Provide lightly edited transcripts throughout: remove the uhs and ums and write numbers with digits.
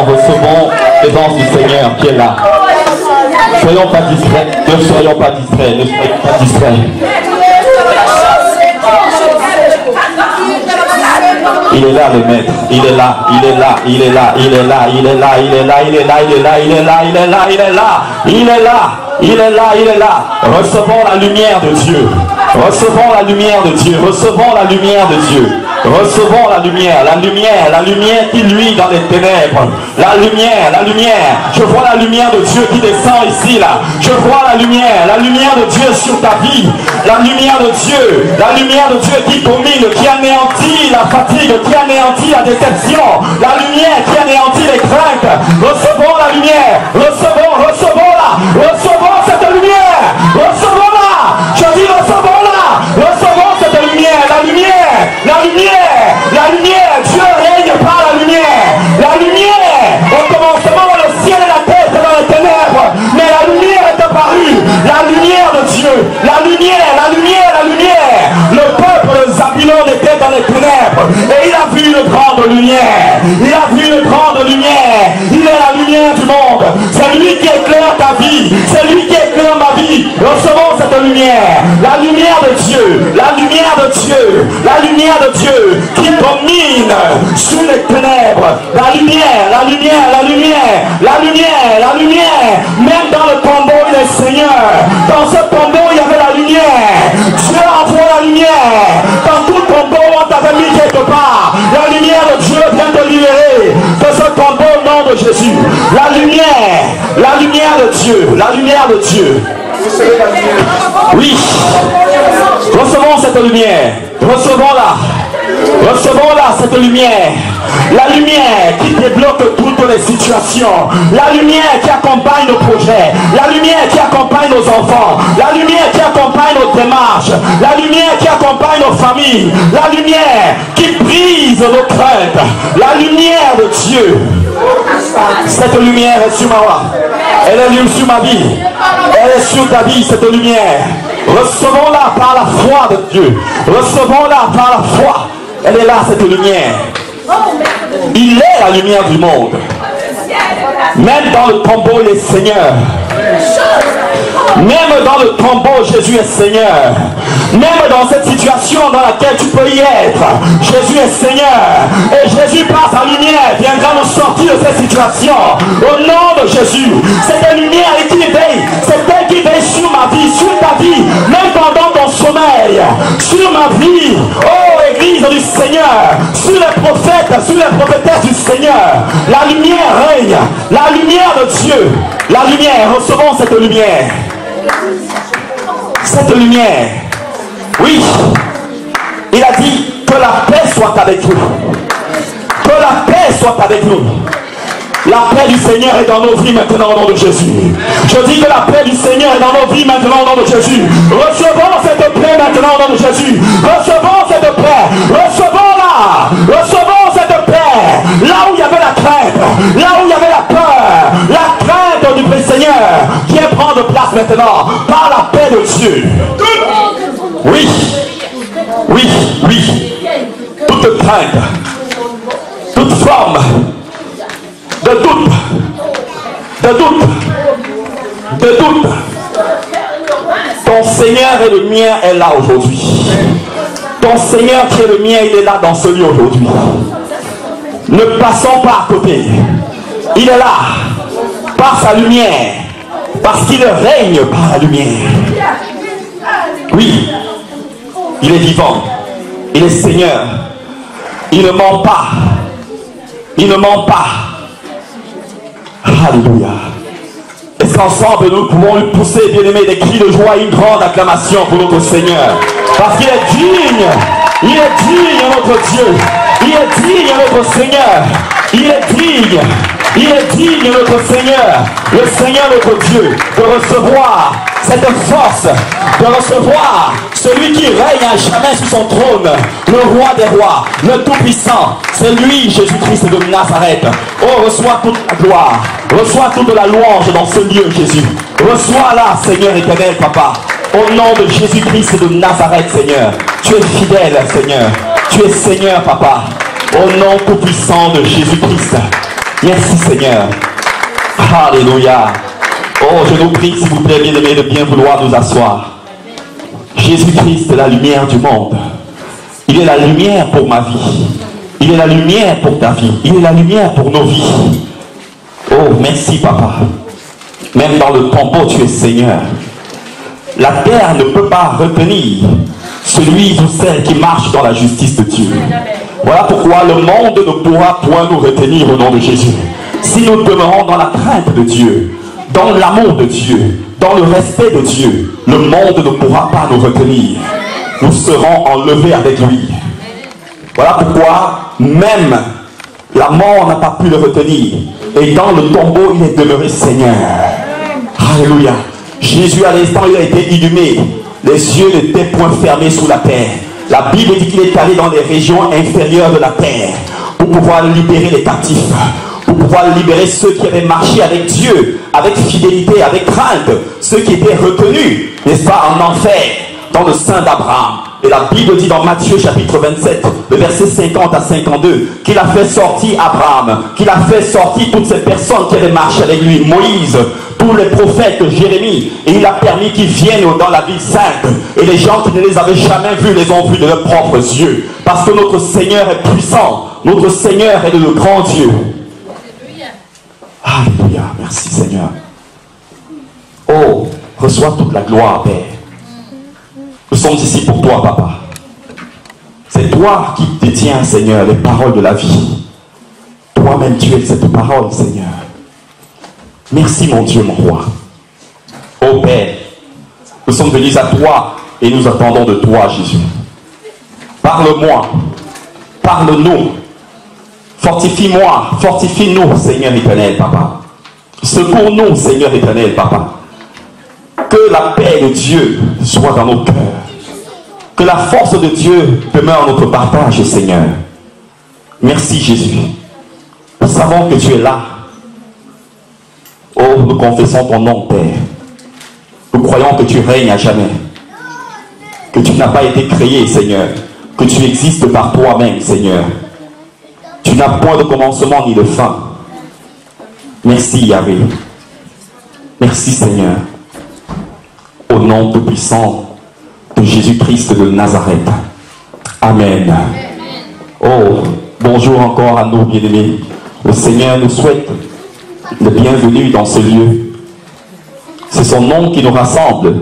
Recevons présence du Seigneur qui est là. Soyons pas distraits, ne soyons pas distraits, ne soyons pas distraits. Il est là le maître, il est là, il est là, il est là, il est là, il est là, il est là, il est là, il est là, il est là, il est là, il est là, il est là, il est là, il est là. Recevons la lumière de Dieu. Recevons la lumière de Dieu. Recevons la lumière de Dieu. Recevons la lumière qui luit dans les ténèbres. La lumière. Je vois la lumière de Dieu qui descend ici, là. Je vois la lumière de Dieu sur ta vie. La lumière de Dieu qui domine, qui anéantit la fatigue, qui anéantit la déception. La lumière qui anéantit les craintes. Recevons la lumière. Recevons cette lumière. Recevons-la. Je dis recevons-la. Recevons cette lumière. La lumière. Dieu règne par la lumière. La lumière. Au commencement, le ciel et la terre étaient dans les ténèbres. Mais la lumière est apparue. La lumière de Dieu. La lumière. Le peuple de Zabulon était dans les ténèbres. Et il a vu une grande lumière. Il est la lumière du monde. C'est lui qui éclaire ta vie. C'est lui qui éclaire ma vie. Recevons cette lumière. La lumière de Dieu. Qui domine sur les ténèbres. La lumière. Même dans le tombeau, il est Seigneur. Dans ce tombeau, il y avait la lumière. Dieu envoie la lumière. Dans tout tombeau, on t'avait mis quelque part. La lumière de Dieu vient te libérer de ce tombeau au nom de Jésus. La lumière de Dieu. Oui. Recevons cette lumière. Recevons-la. Recevons-la, cette lumière. La lumière qui débloque toutes les situations. La lumière qui accompagne nos projets. La lumière qui accompagne nos enfants. La lumière qui accompagne nos démarches. La lumière qui accompagne nos familles. La lumière qui brise nos craintes. La lumière de Dieu. Cette lumière est sur ma voix. Elle est sur ma vie. Elle est sur ta vie, cette lumière. Recevons-la par la foi de Dieu. Recevons-la par la foi. Elle est là, cette lumière. Il est la lumière du monde. Même dans le tombeau, il est Seigneur. Même dans le tombeau, Jésus est Seigneur. Même dans cette situation dans laquelle tu peux y être, Jésus est Seigneur. Et Jésus, par sa lumière, viendra nous sortir de cette situation. Au nom de Jésus, cette lumière qui veille, c'est elle qui veille sur ma vie, sur ta vie, même pendant ton sommeil, sur ma vie. Oh, Église du Seigneur, sur les prophètes, sur les prophétesses du Seigneur. La lumière règne, la lumière de Dieu. La lumière, recevons cette lumière. Cette lumière. Oui, il a dit que la paix soit avec nous. Que la paix soit avec nous. La paix du Seigneur est dans nos vies maintenant au nom de Jésus. Je dis que la paix du Seigneur est dans nos vies maintenant au nom de Jésus. Recevons cette paix maintenant au nom de Jésus. Recevons cette paix. Recevons-la. Recevons cette paix. Là où il y avait la crainte, là où il y avait la peur, la crainte du Seigneur vient prendre place maintenant par la paix de Dieu. Oui, oui, oui. Toute crainte, toute forme de doute, ton Seigneur et le mien est là aujourd'hui. Ton Seigneur qui est le mien, il est là dans ce lieu aujourd'hui. Ne passons pas à côté. Il est là par sa lumière, parce qu'il règne par la lumière. Oui, il est vivant, il est Seigneur, il ne ment pas, il ne ment pas. Alléluia. Est-ce qu'ensemble nous pouvons lui pousser, bien-aimés, des cris de joie, une grande acclamation pour notre Seigneur, parce qu'il est digne, notre Dieu, il est digne notre Seigneur, il est digne. Il est digne, notre Seigneur, le Seigneur notre Dieu, de recevoir cette force, de recevoir celui qui règne à jamais sur son trône, le roi des rois, le tout-puissant. C'est lui, Jésus-Christ de Nazareth. Oh, reçois toute la gloire, reçois toute la louange dans ce lieu, Jésus. Reçois-la, Seigneur éternel, Papa. Au nom de Jésus-Christ de Nazareth, Seigneur. Tu es fidèle, Seigneur. Tu es Seigneur, Papa. Au nom tout-puissant de Jésus-Christ. Merci Seigneur. Alléluia. Oh, je nous prie, s'il vous plaît, bien-aimés, de bien vouloir nous asseoir. Jésus-Christ est la lumière du monde. Il est la lumière pour ma vie. Il est la lumière pour ta vie. Il est la lumière pour nos vies. Oh, merci Papa. Même dans le tombeau, tu es Seigneur. La terre ne peut pas retenir celui ou celle qui marche dans la justice de Dieu. Voilà pourquoi le monde ne pourra point nous retenir au nom de Jésus. Si nous demeurons dans la crainte de Dieu, dans l'amour de Dieu, dans le respect de Dieu, le monde ne pourra pas nous retenir. Nous serons enlevés avec lui. Voilà pourquoi même la mort n'a pas pu le retenir. Et dans le tombeau, il est demeuré Seigneur. Alléluia. Jésus, à l'instant, il a été inhumé. Les yeux n'étaient point fermés sous la terre. La Bible dit qu'il est allé dans les régions inférieures de la terre pour pouvoir libérer les captifs, pour pouvoir libérer ceux qui avaient marché avec Dieu, avec fidélité, avec crainte, ceux qui étaient retenus, n'est-ce pas, en enfer, dans le sein d'Abraham. Et la Bible dit dans Matthieu chapitre 27, le verset 50 à 52, qu'il a fait sortir Abraham, qu'il a fait sortir toutes ces personnes qui avaient marché avec lui, Moïse, tous les prophètes, Jérémie, et il a permis qu'ils viennent dans la ville sainte. Et les gens qui ne les avaient jamais vus les ont vus de leurs propres yeux. Parce que notre Seigneur est puissant, notre Seigneur est le grand Dieu. Alléluia, merci Seigneur. Oh, reçois toute la gloire, Père. Nous sommes ici pour toi, Papa. C'est toi qui détiens, Seigneur, les paroles de la vie. Toi-même, tu es cette parole, Seigneur. Merci, mon Dieu, mon roi. Ô Père, nous sommes venus à toi et nous attendons de toi, Jésus. Parle-moi, Parle-nous. Fortifie-moi, fortifie-nous, Seigneur éternel, Papa. Secours-nous, Seigneur éternel, Papa. Que la paix de Dieu soit dans nos cœurs. Que la force de Dieu demeure en notre partage, Seigneur. Merci, Jésus. Nous savons que tu es là. Oh, nous confessons ton nom, Père. Nous croyons que tu règnes à jamais. Que tu n'as pas été créé, Seigneur. Que tu existes par toi-même, Seigneur. Tu n'as point de commencement ni de fin. Merci, Yahvé. Merci, Seigneur. Au nom tout puissant de Jésus-Christ de Nazareth. Amen. Oh, bonjour encore à nos bien-aimés. Le Seigneur nous souhaite le bienvenu dans ce lieu. C'est son nom qui nous rassemble.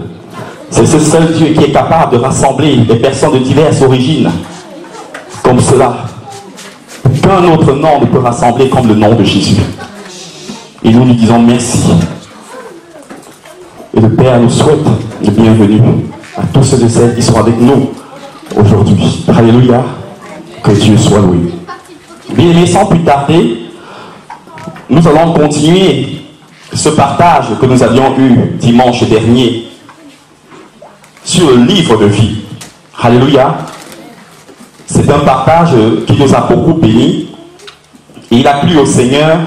C'est ce seul Dieu qui est capable de rassembler des personnes de diverses origines comme cela. Aucun autre nom ne peut rassembler comme le nom de Jésus. Et nous lui disons merci. Et le Père nous souhaite le bienvenu à tous ceux et celles qui sont avec nous aujourd'hui. Alléluia. Que Dieu soit loué. Bien aimés, sans plus tarder, nous allons continuer ce partage que nous avions eu dimanche dernier sur le livre de vie. Alléluia. C'est un partage qui nous a beaucoup bénis. Et il a plu au Seigneur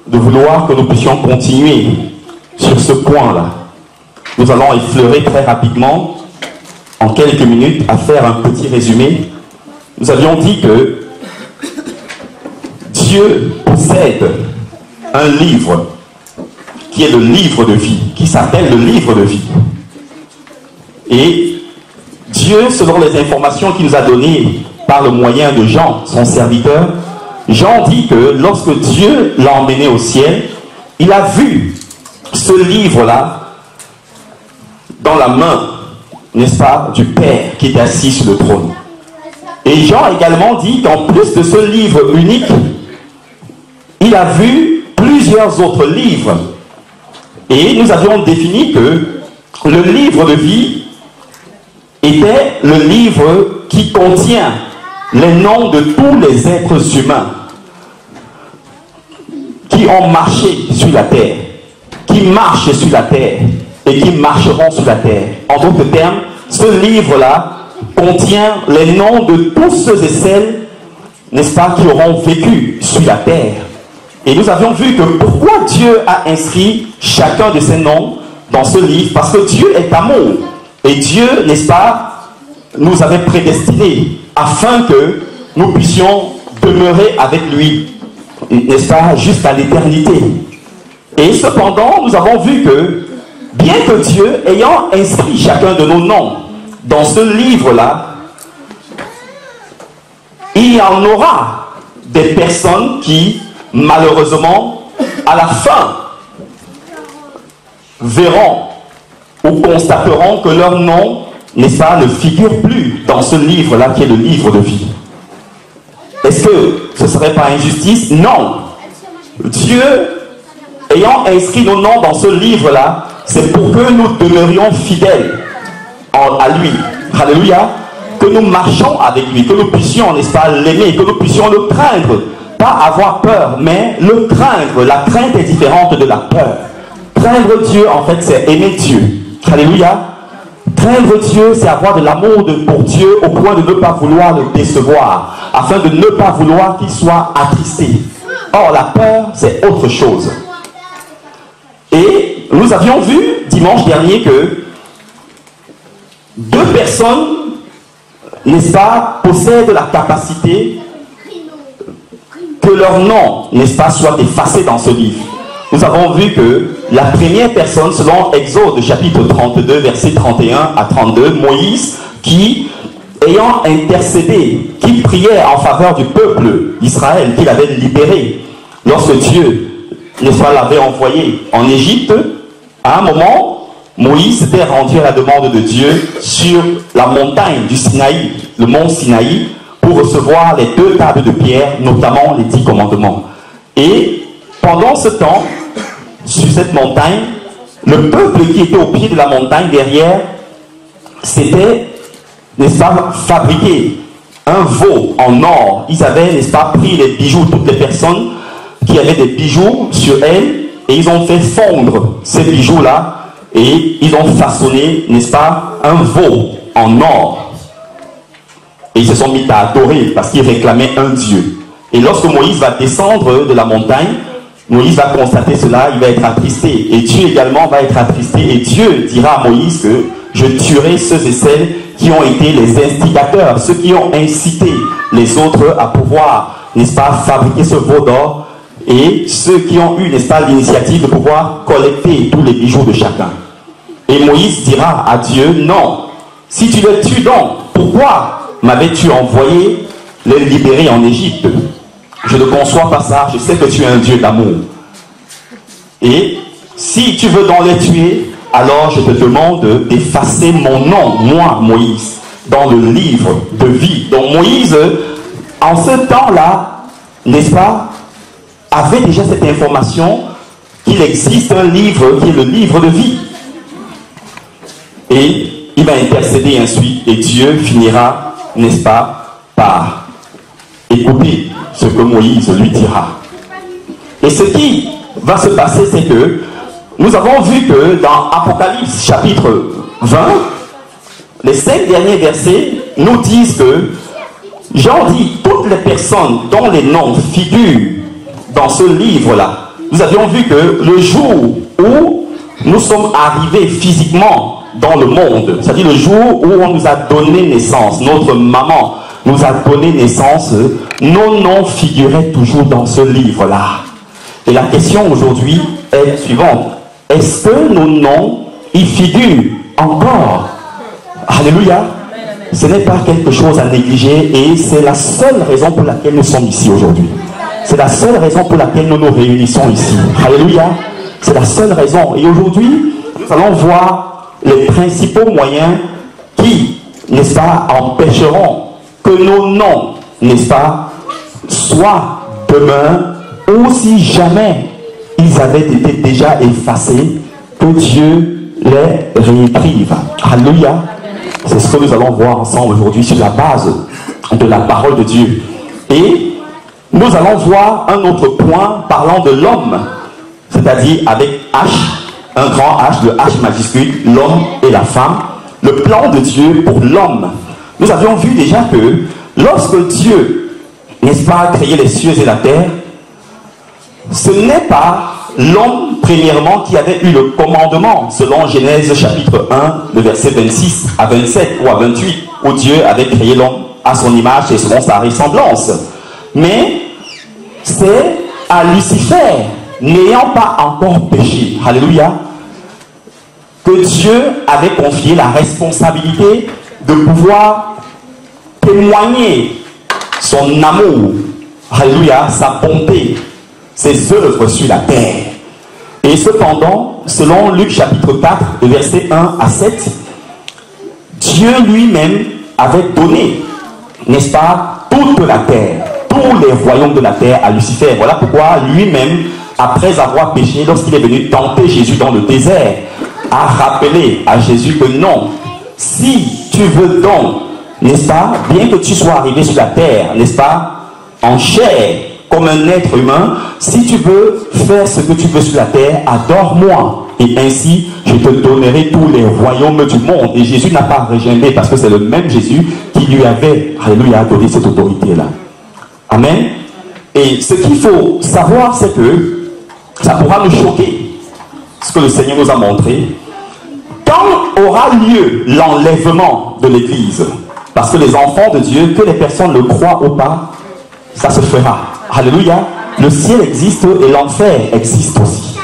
de vouloir que nous puissions continuer sur ce point-là. Nous allons effleurer très rapidement, en quelques minutes, à faire un petit résumé. Nous avions dit que Dieu possède un livre qui est le livre de vie, qui s'appelle le livre de vie. Et Dieu, selon les informations qu'il nous a données par le moyen de Jean, son serviteur, Jean dit que lorsque Dieu l'a emmené au ciel, il a vu ce livre-là dans la main, n'est-ce pas, du Père qui est assis sur le trône. Et Jean également dit qu'en plus de ce livre unique, il a vu plusieurs autres livres. Et nous avions défini que le livre de vie était le livre qui contient les noms de tous les êtres humains qui ont marché sur la terre, qui marchent sur la terre et qui marcheront sur la terre. En d'autres termes, ce livre-là contient les noms de tous ceux et celles, n'est-ce pas, qui auront vécu sur la terre. Et nous avions vu que pourquoi Dieu a inscrit chacun de ces noms dans ce livre, parce que Dieu est amour. Et Dieu, n'est-ce pas, nous avait prédestinés afin que nous puissions demeurer avec lui, n'est-ce pas, jusqu'à l'éternité. Et cependant, nous avons vu que, bien que Dieu, ayant inscrit chacun de nos noms dans ce livre-là, il y en aura des personnes qui, malheureusement, à la fin, verront ou constateront que leur nom, n'est-ce pas, ne figure plus dans ce livre-là qui est le livre de vie. Est-ce que ce ne serait pas injustice? Non. Dieu, ayant inscrit nos noms dans ce livre-là, c'est pour que nous demeurions fidèles à lui. Alléluia. Que nous marchions avec lui, que nous puissions, n'est-ce pas, l'aimer, que nous puissions le craindre. Pas avoir peur, mais le craindre. La crainte est différente de la peur. Craindre Dieu, en fait, c'est aimer Dieu. Alléluia. Craindre Dieu, c'est avoir de l'amour pour Dieu au point de ne pas vouloir le décevoir, afin de ne pas vouloir qu'il soit attristé. Or, la peur, c'est autre chose. Et nous avions vu dimanche dernier que deux personnes, n'est-ce pas, possèdent la capacité que leur nom, n'est-ce pas, soit effacé dans ce livre. Nous avons vu que la première personne, selon Exode chapitre 32, versets 31 à 32, Moïse, qui, ayant intercédé, qui priait en faveur du peuple d'Israël, qu'il avait libéré, lorsque Dieu, n'est-ce pas, l'avait envoyé en Égypte, à un moment, Moïse s'était rendu à la demande de Dieu sur la montagne du Sinaï, le mont Sinaï, pour recevoir les 2 tables de pierre, notamment les 10 commandements. Et pendant ce temps, sur cette montagne, le peuple qui était au pied de la montagne derrière, s'était, n'est-ce pas, fabriqué un veau en or. Ils avaient, n'est-ce pas, pris les bijoux, toutes les personnes qui avaient des bijoux sur elles, et ils ont fait fondre ces bijoux-là, et ils ont façonné, n'est-ce pas, un veau en or. Et ils se sont mis à adorer parce qu'ils réclamaient un Dieu. Et lorsque Moïse va descendre de la montagne, Moïse va constater cela, il va être attristé. Et Dieu également va être attristé. Et Dieu dira à Moïse que je tuerai ceux et celles qui ont été les instigateurs, ceux qui ont incité les autres à pouvoir, n'est-ce pas, fabriquer ce veau d'or, et ceux qui ont eu, n'est-ce pas, l'initiative de pouvoir collecter tous les bijoux de chacun. Et Moïse dira à Dieu, non, si tu les tues donc, pourquoi m'avais-tu envoyé les libérer en Égypte? Je ne conçois pas ça, je sais que tu es un Dieu d'amour. Et si tu veux donc les tuer, alors je te demande d'effacer mon nom, moi, Moïse, dans le livre de vie. Donc Moïse, en ce temps-là, n'est-ce pas, avait déjà cette information qu'il existe un livre qui est le livre de vie. Et il va intercéder ensuite, et Dieu finira, n'est-ce pas, par écouter ce que Moïse lui dira. Et ce qui va se passer, c'est que nous avons vu que dans Apocalypse chapitre 20, les 5 derniers versets nous disent que Jean dit, toutes les personnes dont les noms figurent dans ce livre-là, nous avions vu que le jour où nous sommes arrivés physiquement dans le monde, c'est-à-dire le jour où on nous a donné naissance, notre maman nous a donné naissance, nos noms figuraient toujours dans ce livre-là. Et la question aujourd'hui est la suivante. Est-ce que nos noms y figurent encore? Alléluia. Ce n'est pas quelque chose à négliger et c'est la seule raison pour laquelle nous sommes ici aujourd'hui. C'est la seule raison pour laquelle nous nous réunissons ici. Alléluia. C'est la seule raison. Et aujourd'hui, nous allons voir les principaux moyens qui, n'est-ce pas, empêcheront que nos noms, n'est-ce pas, soient demain, ou si jamais ils avaient été déjà effacés, que Dieu les réécrive. Alléluia. C'est ce que nous allons voir ensemble aujourd'hui sur la base de la parole de Dieu. Et nous allons voir un autre point parlant de l'homme, c'est-à-dire avec H, un grand H, le H majuscule, l'homme et la femme, le plan de Dieu pour l'homme. Nous avions vu déjà que lorsque Dieu, n'est-ce pas, a créé les cieux et la terre, ce n'est pas l'homme, premièrement, qui avait eu le commandement, selon Genèse chapitre 1, le verset 26 à 27 ou à 28, où Dieu avait créé l'homme à son image et selon sa ressemblance. Mais c'est à Lucifer, n'ayant pas encore péché, alléluia, que Dieu avait confié la responsabilité de pouvoir témoigner son amour, alléluia, sa bonté, ses œuvres sur la terre. Et cependant, selon Luc chapitre 4, versets 1 à 7, Dieu lui-même avait donné, n'est-ce pas, toute la terre, tous les royaumes de la terre à Lucifer. Voilà pourquoi lui-même, après avoir péché, lorsqu'il est venu tenter Jésus dans le désert, a rappelé à Jésus que non, si tu veux donc, n'est-ce pas, bien que tu sois arrivé sur la terre, n'est-ce pas, en chair, comme un être humain, si tu veux faire ce que tu veux sur la terre, adore-moi. Et ainsi, je te donnerai tous les royaumes du monde. Et Jésus n'a pas régénéré parce que c'est le même Jésus qui lui avait, alléluia, donné cette autorité-là. Amen. Et ce qu'il faut savoir, c'est que ça pourra nous choquer, ce que le Seigneur nous a montré. Quand aura lieu l'enlèvement de l'Église? Parce que les enfants de Dieu, que les personnes le croient ou pas, ça se fera. Alléluia. Le ciel existe et l'enfer existe aussi.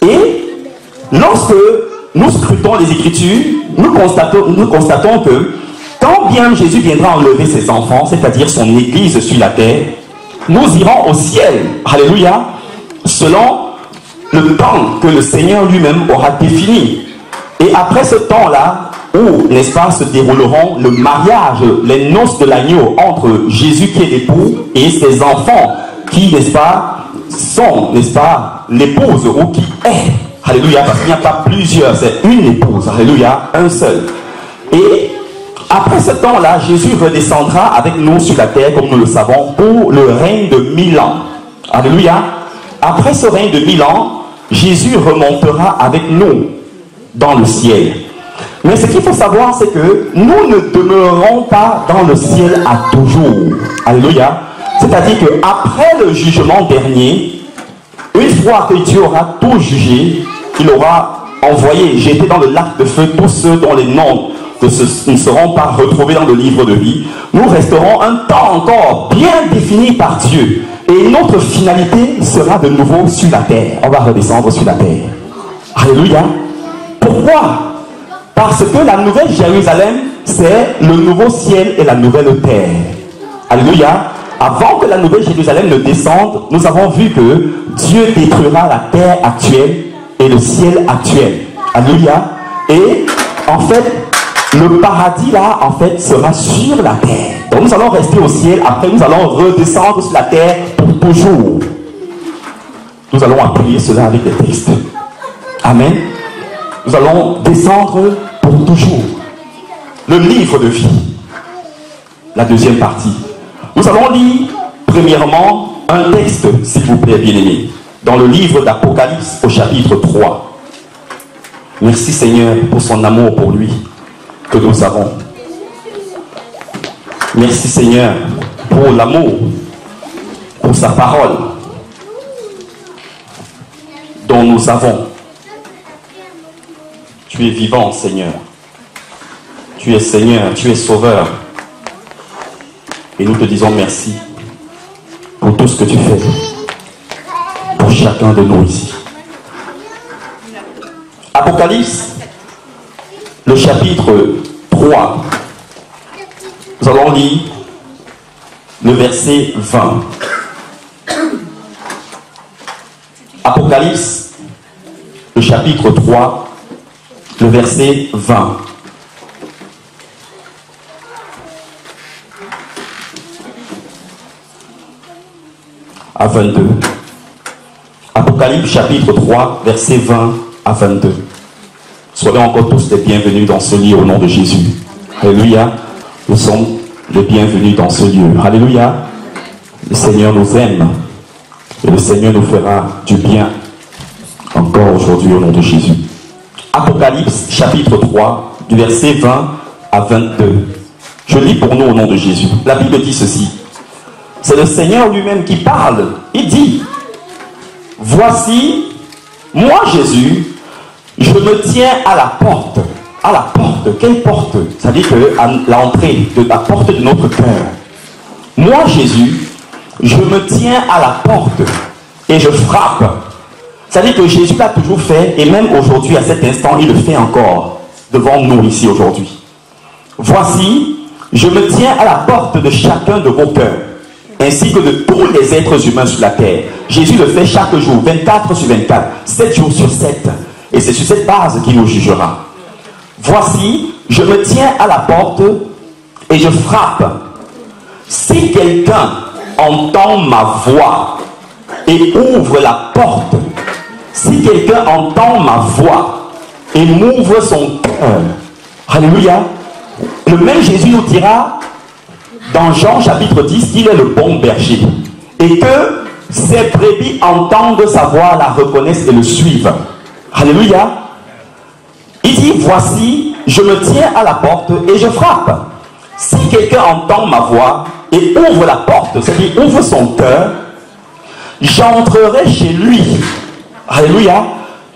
Et lorsque nous scrutons les Écritures, nous constatons que quand bien Jésus viendra enlever ses enfants, c'est-à-dire son Église sur la terre, nous irons au ciel. Alléluia. Selon le temps que le Seigneur lui-même aura défini. Et après ce temps-là, où, n'est-ce pas, se dérouleront le mariage, les noces de l'agneau entre Jésus qui est l'époux et ses enfants qui, n'est-ce pas, sont, n'est-ce pas, l'épouse ou qui est. Alléluia, parce qu'il n'y a pas plusieurs, c'est une épouse. Alléluia, un seul. Et Après ce temps-là, Jésus redescendra avec nous sur la terre, comme nous le savons, pour le règne de 1000 ans. Alléluia. Après ce règne de 1000 ans, Jésus remontera avec nous dans le ciel. Mais ce qu'il faut savoir, c'est que nous ne demeurerons pas dans le ciel à toujours. Alléluia. C'est-à-dire qu'après le jugement dernier, une fois que Dieu aura tout jugé, il aura envoyé, jeté dans le lac de feu tous ceux dont les noms ne seront pas retrouvés dans le livre de vie. Nous resterons un temps encore bien défini par Dieu. Et notre finalité sera de nouveau sur la terre. On va redescendre sur la terre. Alléluia. Pourquoi? Parce que la nouvelle Jérusalem, c'est le nouveau ciel et la nouvelle terre. Alléluia. Avant que la nouvelle Jérusalem ne descende, nous avons vu que Dieu détruira la terre actuelle et le ciel actuel. Alléluia. Et en fait, le paradis là, en fait, sera sur la terre. Donc nous allons rester au ciel, après nous allons redescendre sur la terre pour toujours. Nous allons appuyer cela avec des textes. Amen. Nous allons descendre pour toujours. Le livre de vie. La deuxième partie. Nous allons lire, premièrement, un texte, s'il vous plaît, bien-aimés, dans le livre d'Apocalypse, au chapitre 3. Merci Seigneur pour son amour pour lui que nous avons. Merci Seigneur pour l'amour, pour sa parole dont nous avons. Tu es vivant Seigneur. Tu es Seigneur, tu es Sauveur. Et nous te disons merci pour tout ce que tu fais pour chacun de nous ici. Apocalypse, le chapitre 3. Nous allons lire le verset 20. Apocalypse, le chapitre 3, le verset 20. À 22. Apocalypse chapitre 3, verset 20 à 22. Soyez encore tous les bienvenus dans ce lieu au nom de Jésus. Alléluia. Nous sommes les bienvenus dans ce lieu. Alléluia. Le Seigneur nous aime. Et le Seigneur nous fera du bien encore aujourd'hui au nom de Jésus. Apocalypse chapitre 3, du verset 20 à 22. Je lis pour nous au nom de Jésus. La Bible dit ceci. C'est le Seigneur lui-même qui parle. Il dit, voici, moi Jésus, je me tiens à la porte. À la porte. Quelle porte? C'est-à-dire à l'entrée de la porte de notre cœur. Moi Jésus, je me tiens à la porte et je frappe. C'est-à-dire que Jésus l'a toujours fait et même aujourd'hui, à cet instant, il le fait encore devant nous ici aujourd'hui. Voici, je me tiens à la porte de chacun de vos cœurs, ainsi que de tous les êtres humains sur la terre. Jésus le fait chaque jour, 24 sur 24, 7 jours sur 7. Et c'est sur cette base qu'il nous jugera. Voici, je me tiens à la porte et je frappe. Si quelqu'un entend ma voix et ouvre la porte, si quelqu'un entend ma voix et m'ouvre son cœur, alléluia, le même Jésus nous dira dans Jean chapitre 10 qu'il est le bon berger et que ses brebis entendent sa voix, la reconnaissent et le suivent. Alléluia. Il dit, voici, je me tiens à la porte et je frappe. Si quelqu'un entend ma voix et ouvre la porte, c'est-à-dire ouvre son cœur, j'entrerai chez lui. Alléluia.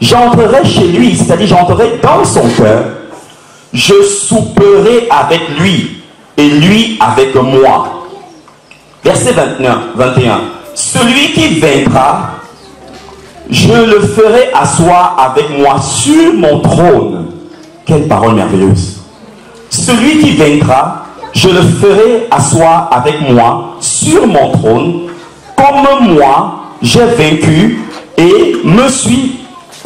J'entrerai chez lui, c'est-à-dire j'entrerai dans son cœur. Je souperai avec lui et lui avec moi. Verset 21. Celui qui vaincra, je le ferai asseoir avec moi sur mon trône. Quelle parole merveilleuse. Celui qui vaincra, je le ferai asseoir avec moi sur mon trône, comme moi j'ai vaincu et me suis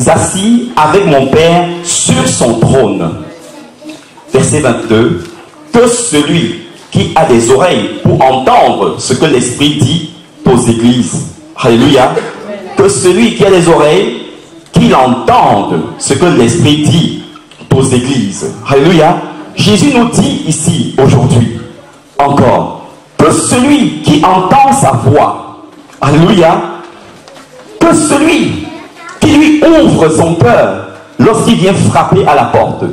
assis avec mon Père sur son trône. Verset 22. Que celui qui a des oreilles pour entendre ce que l'Esprit dit aux églises. Alléluia. Que celui qui a des oreilles, qu'il entende ce que l'Esprit dit aux églises. Alléluia. Jésus nous dit ici, aujourd'hui, encore, que celui qui entend sa voix, alléluia, que celui qui lui ouvre son cœur lorsqu'il vient frapper à la porte,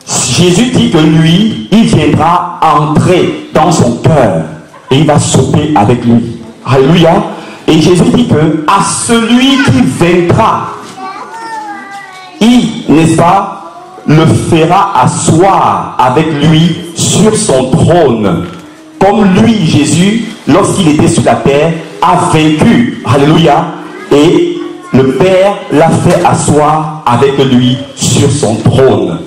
Jésus dit que lui, il viendra entrer dans son cœur et il va souper avec lui. Alléluia. Et Jésus dit que à celui qui vaincra, il, n'est-ce pas, le fera asseoir avec lui sur son trône. Comme lui, Jésus, lorsqu'il était sur la terre, a vaincu. Alléluia. Et le Père l'a fait asseoir avec lui sur son trône.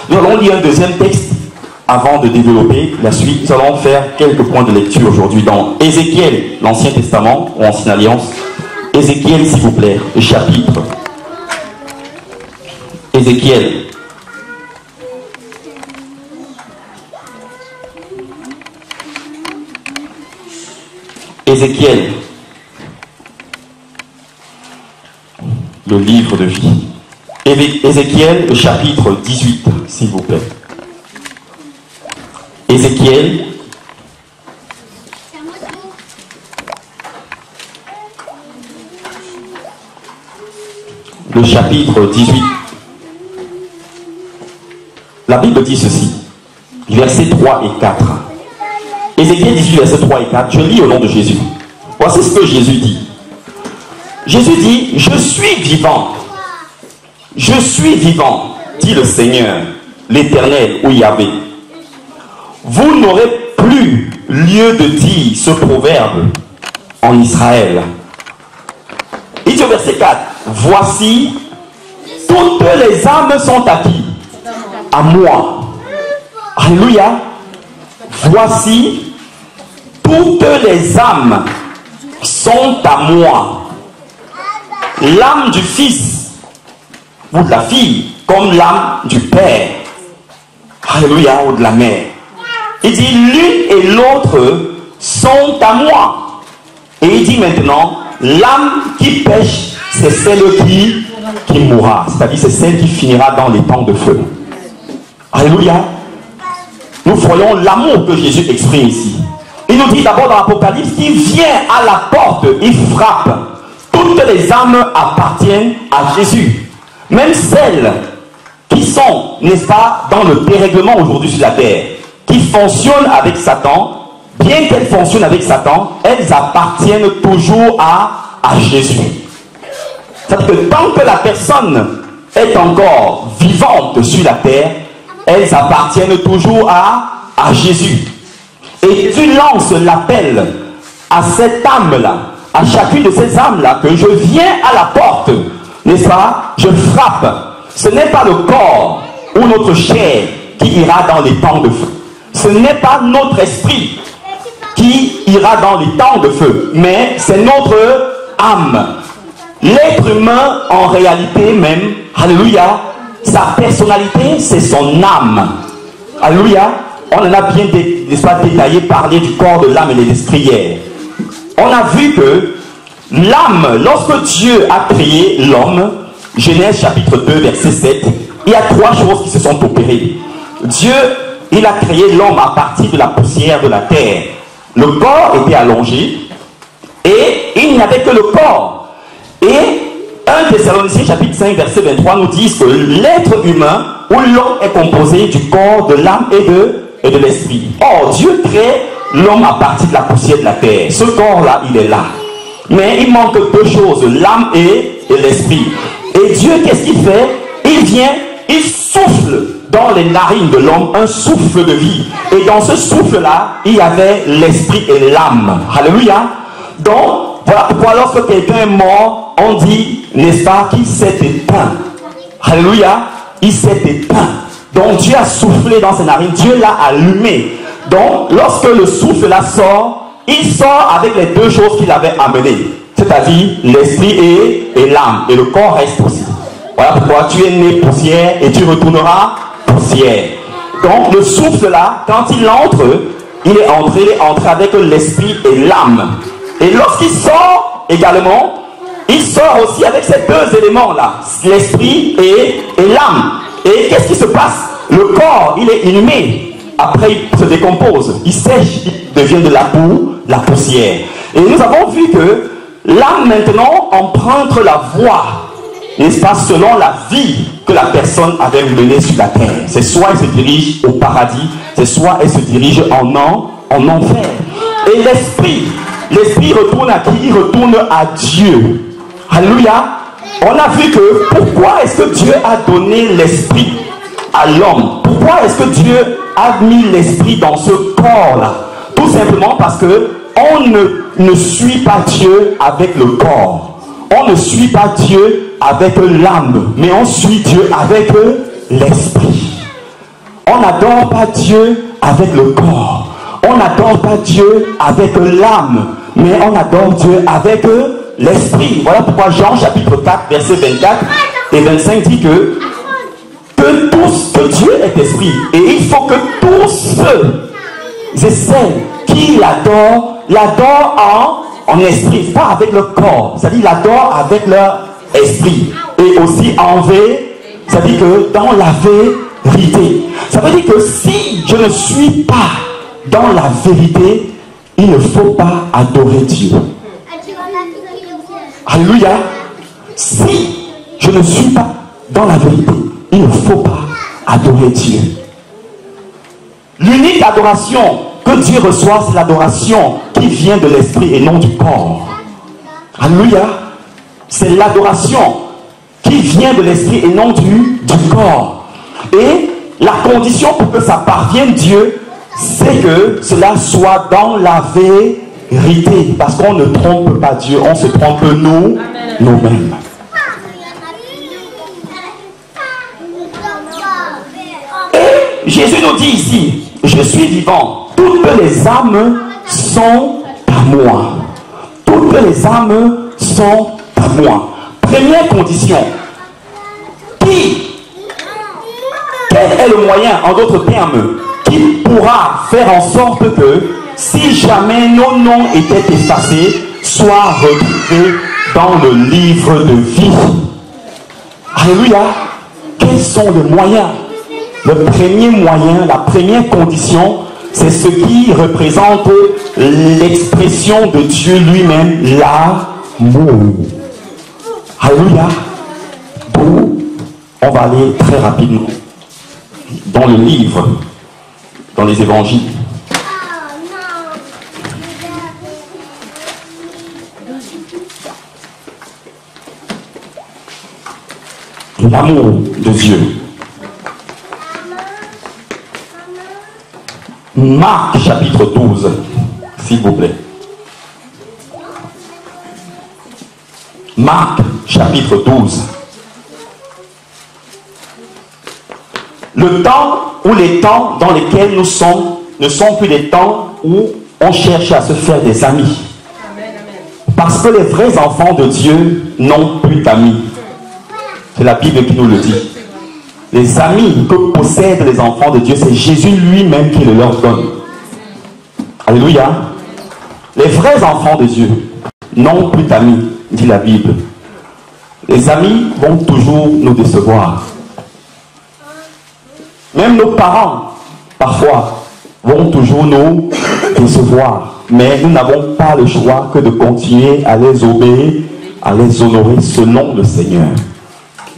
Nous allons lire un deuxième texte avant de développer la suite. Nous allons faire quelques points de lecture aujourd'hui dans Ézéchiel, l'Ancien Testament ou Ancienne Alliance. Ézéchiel, s'il vous plaît, le chapitre. Ézéchiel. Ézéchiel. Le livre de vie. Ézéchiel, le chapitre 18, s'il vous plaît. Ézéchiel. Le chapitre 18. La Bible dit ceci, versets 3 et 4. Ézéchiel 18, versets 3 et 4, je lis au nom de Jésus. Voici ce que Jésus dit. Jésus dit, je suis vivant. Je suis vivant, dit le Seigneur, l'Éternel, ou Yahvé. Vous n'aurez plus lieu de dire ce proverbe en Israël. Il dit au verset 4, voici, toutes les âmes sont à qui? À moi. Alléluia. Voici, toutes les âmes sont à moi. L'âme du Fils ou de la fille, comme l'âme du Père. Alléluia, ou de la mère. Il dit, l'une et l'autre sont à moi. Et il dit maintenant, l'âme qui pêche, c'est celle qui mourra. C'est-à-dire, c'est celle qui finira dans les temps de feu. Alléluia. Nous voyons l'amour que Jésus exprime ici. Il nous dit d'abord dans l'Apocalypse qu'il vient à la porte, il frappe. Toutes les âmes appartiennent à Jésus. Même celles qui sont, n'est-ce pas, dans le dérèglement aujourd'hui sur la terre, qui fonctionnent avec Satan, bien qu'elles fonctionnent avec Satan, elles appartiennent toujours à Jésus. C'est-à-dire que tant que la personne est encore vivante sur la terre, elles appartiennent toujours à Jésus. Et Jésus lance l'appel à cette âme-là, à chacune de ces âmes-là, que je viens à la porte, n'est-ce pas? Je frappe. Ce n'est pas le corps ou notre chair qui ira dans les temps de feu. Ce n'est pas notre esprit qui ira dans les temps de feu, mais c'est notre âme. L'être humain, en réalité même, alléluia, sa personnalité, c'est son âme. Alléluia. On en a bien détaillé, parler du corps, de l'âme et de l'esprit hier. On a vu que l'âme, lorsque Dieu a créé l'homme, Genèse chapitre 2, verset 7, il y a trois choses qui se sont opérées. Dieu, il a créé l'homme à partir de la poussière de la terre. Le corps était allongé et il n'y avait que le corps. Et 1 Thessaloniciens chapitre 5 verset 23 nous dit que l'être humain ou l'homme est composé du corps, de l'âme et de l'esprit. Or, Dieu crée l'homme à partir de la poussière de la terre. Ce corps-là, il est là. Mais il manque deux choses, l'âme et l'esprit. Et Dieu, qu'est-ce qu'il fait? Il vient, il souffle dans les narines de l'homme un souffle de vie. Et dans ce souffle-là, il y avait l'esprit et l'âme. Alléluia. Donc, voilà pourquoi lorsque quelqu'un est mort, on dit, n'est-ce pas, qu'il s'est éteint. Alléluia. Il s'est éteint. Donc Dieu a soufflé dans ses narines, Dieu l'a allumé. Donc lorsque le souffle là sort, il sort avec les deux choses qu'il avait amenées. C'est-à-dire l'esprit et l'âme. Et le corps reste aussi. Voilà pourquoi tu es né poussière et tu retourneras poussière. Donc le souffle là, quand il entre, il est entré avec l'esprit et l'âme. Et lorsqu'il sort également, il sort aussi avec ces deux éléments là, l'esprit et l'âme. Et qu'est-ce qui se passe? Le corps, il est inhumé. Après, il se décompose. Il sèche, il devient de la boue, la poussière. Et nous avons vu que l'âme maintenant emprunte la voie, n'est-ce pas, selon la vie que la personne avait menée sur la terre. C'est soit elle se dirige au paradis, c'est soit elle se dirige en enfer. Et l'esprit retourne à qui? Il retourne à Dieu. Alléluia. On a vu que pourquoi est-ce que Dieu a donné l'esprit à l'homme? Pourquoi est-ce que Dieu a mis l'esprit dans ce corps-là? Tout simplement parce que on ne suit pas Dieu avec le corps. On ne suit pas Dieu avec l'âme, mais on suit Dieu avec l'esprit. On n'adore pas Dieu avec le corps. On n'adore pas Dieu avec l'âme, mais on adore Dieu avec l'esprit. Voilà pourquoi Jean chapitre 4, verset 24 et 25 dit que Dieu est esprit. Et il faut que tous ceux et celles qui l'adorent en esprit, pas avec le corps. C'est-à-dire l'adorent avec leur esprit. Et aussi en vérité, c'est-à-dire que dans la vérité. Ça veut dire que si je ne suis pas dans la vérité, il ne faut pas adorer Dieu. Alléluia. Si je ne suis pas dans la vérité, il ne faut pas adorer Dieu. L'unique adoration que Dieu reçoit, c'est l'adoration qui vient de l'esprit et non du corps. Alléluia. C'est l'adoration qui vient de l'esprit et non du corps. Et la condition pour que ça parvienne Dieu, c'est que cela soit dans la vérité. Parce qu'on ne trompe pas Dieu, on se trompe nous-mêmes. Et Jésus nous dit ici, je suis vivant, toutes les âmes sont à moi. Toutes les âmes sont à moi. Première condition, quel est le moyen, en d'autres termes, qui pourra faire en sorte que, si jamais nos noms étaient effacés, soient retrouvés dans le livre de vie? Alléluia. Quels sont les moyens? Le premier moyen, la première condition, c'est ce qui représente l'expression de Dieu lui-même, l'amour. Alléluia. Donc, on va aller très rapidement dans le livre, dans les évangiles. L'amour de Dieu. Marc chapitre 12, s'il vous plaît. Marc chapitre 12. Le temps ou les temps dans lesquels nous sommes ne sont plus des temps où on cherche à se faire des amis. Parce que les vrais enfants de Dieu n'ont plus d'amis. C'est la Bible qui nous le dit. Les amis que possèdent les enfants de Dieu, c'est Jésus lui-même qui le leur donne. Alléluia. Les vrais enfants de Dieu n'ont plus d'amis, dit la Bible. Les amis vont toujours nous décevoir. Même nos parents, parfois, vont toujours nous décevoir. Mais nous n'avons pas le choix que de continuer à les obéir, à les honorer selon le Seigneur.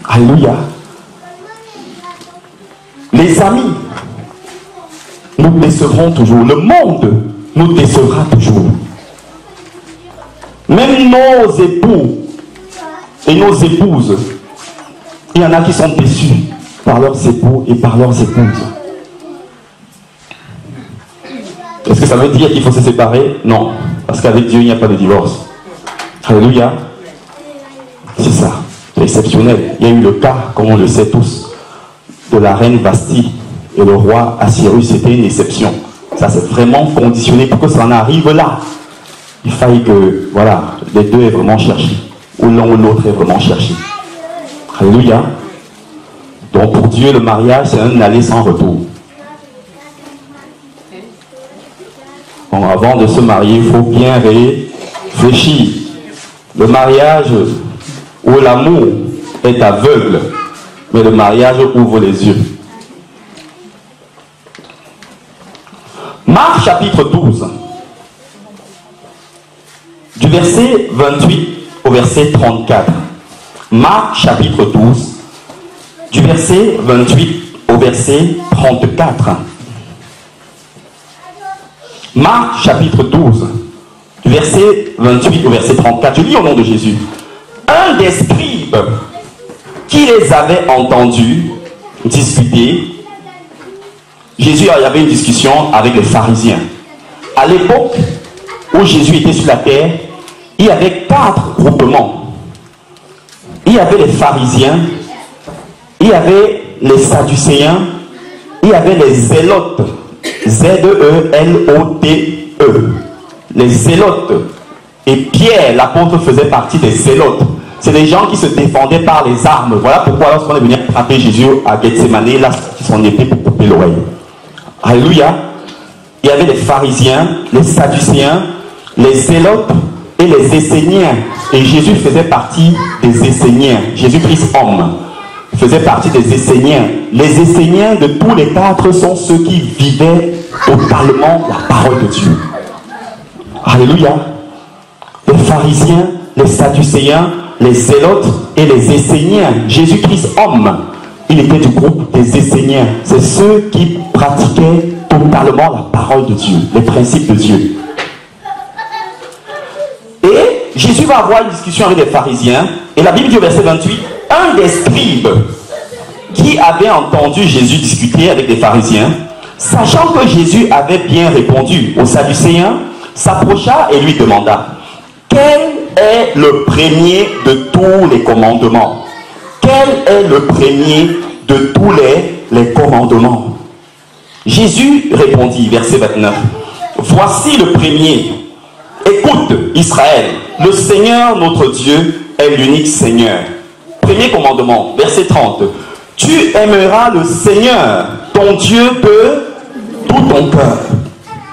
Alléluia. Les amis nous décevront toujours. Le monde nous décevra toujours. Même nos époux et nos épouses, il y en a qui sont déçus par leurs époux et par leurs épouses. Est-ce que ça veut dire qu'il faut se séparer? Non. Parce qu'avec Dieu, il n'y a pas de divorce. Alléluia. C'est ça. C'est exceptionnel. Il y a eu le cas, comme on le sait tous, de la reine Vasti et le roi Assyrus. C'était une exception. Ça, c'est vraiment conditionné pour que ça en arrive là. Il faille que, voilà, les deux aient vraiment cherché. Ou l'un ou l'autre ait vraiment cherché. Alléluia. Donc pour Dieu, le mariage, c'est un aller sans retour. Bon, avant de se marier, il faut bien réfléchir. Le mariage où l'amour est aveugle, mais le mariage ouvre les yeux. Marc chapitre 12, du verset 28 au verset 34. Marc chapitre 12, du verset 28 au verset 34. Marc chapitre 12, du verset 28 au verset 34. Je lis au nom de Jésus. Un des scribes qui les avait entendus discuter, Jésus, il y avait une discussion avec les pharisiens. À l'époque où Jésus était sur la terre, il y avait 4 groupements. Il y avait les pharisiens, il y avait les sadducéens, il y avait les zélotes, Z-E-L-O-T-E, les zélotes. Et Pierre, l'apôtre, faisait partie des zélotes. C'est des gens qui se défendaient par les armes. Voilà pourquoi lorsqu'on est venu frapper Jésus à Gethsémani, là, c'est son épée pour couper l'oreille. Alléluia. Il y avait les pharisiens, les sadducéens, les zélotes et les esséniens. Et Jésus faisait partie des esséniens. Jésus-Christ homme faisait partie des esséniens. Les esséniens de tous les 4 sont ceux qui vivaient totalement la parole de Dieu. Alléluia. Les pharisiens, les sadducéens, les zélotes et les esséniens. Jésus-Christ homme, il était du groupe des esséniens. C'est ceux qui pratiquaient totalement la parole de Dieu, les principes de Dieu. Et Jésus va avoir une discussion avec les pharisiens. Et la Bible dit au verset 28, un des scribes qui avait entendu Jésus discuter avec les pharisiens, sachant que Jésus avait bien répondu aux sadducéens, s'approcha et lui demanda, quel est le premier de tous les commandements? Quel est le premier de tous les commandements? Jésus répondit, verset 29, voici le premier. Écoute, Israël, le Seigneur notre Dieu est l'unique Seigneur. Premier commandement, verset 30. Tu aimeras le Seigneur, ton Dieu, de tout ton cœur,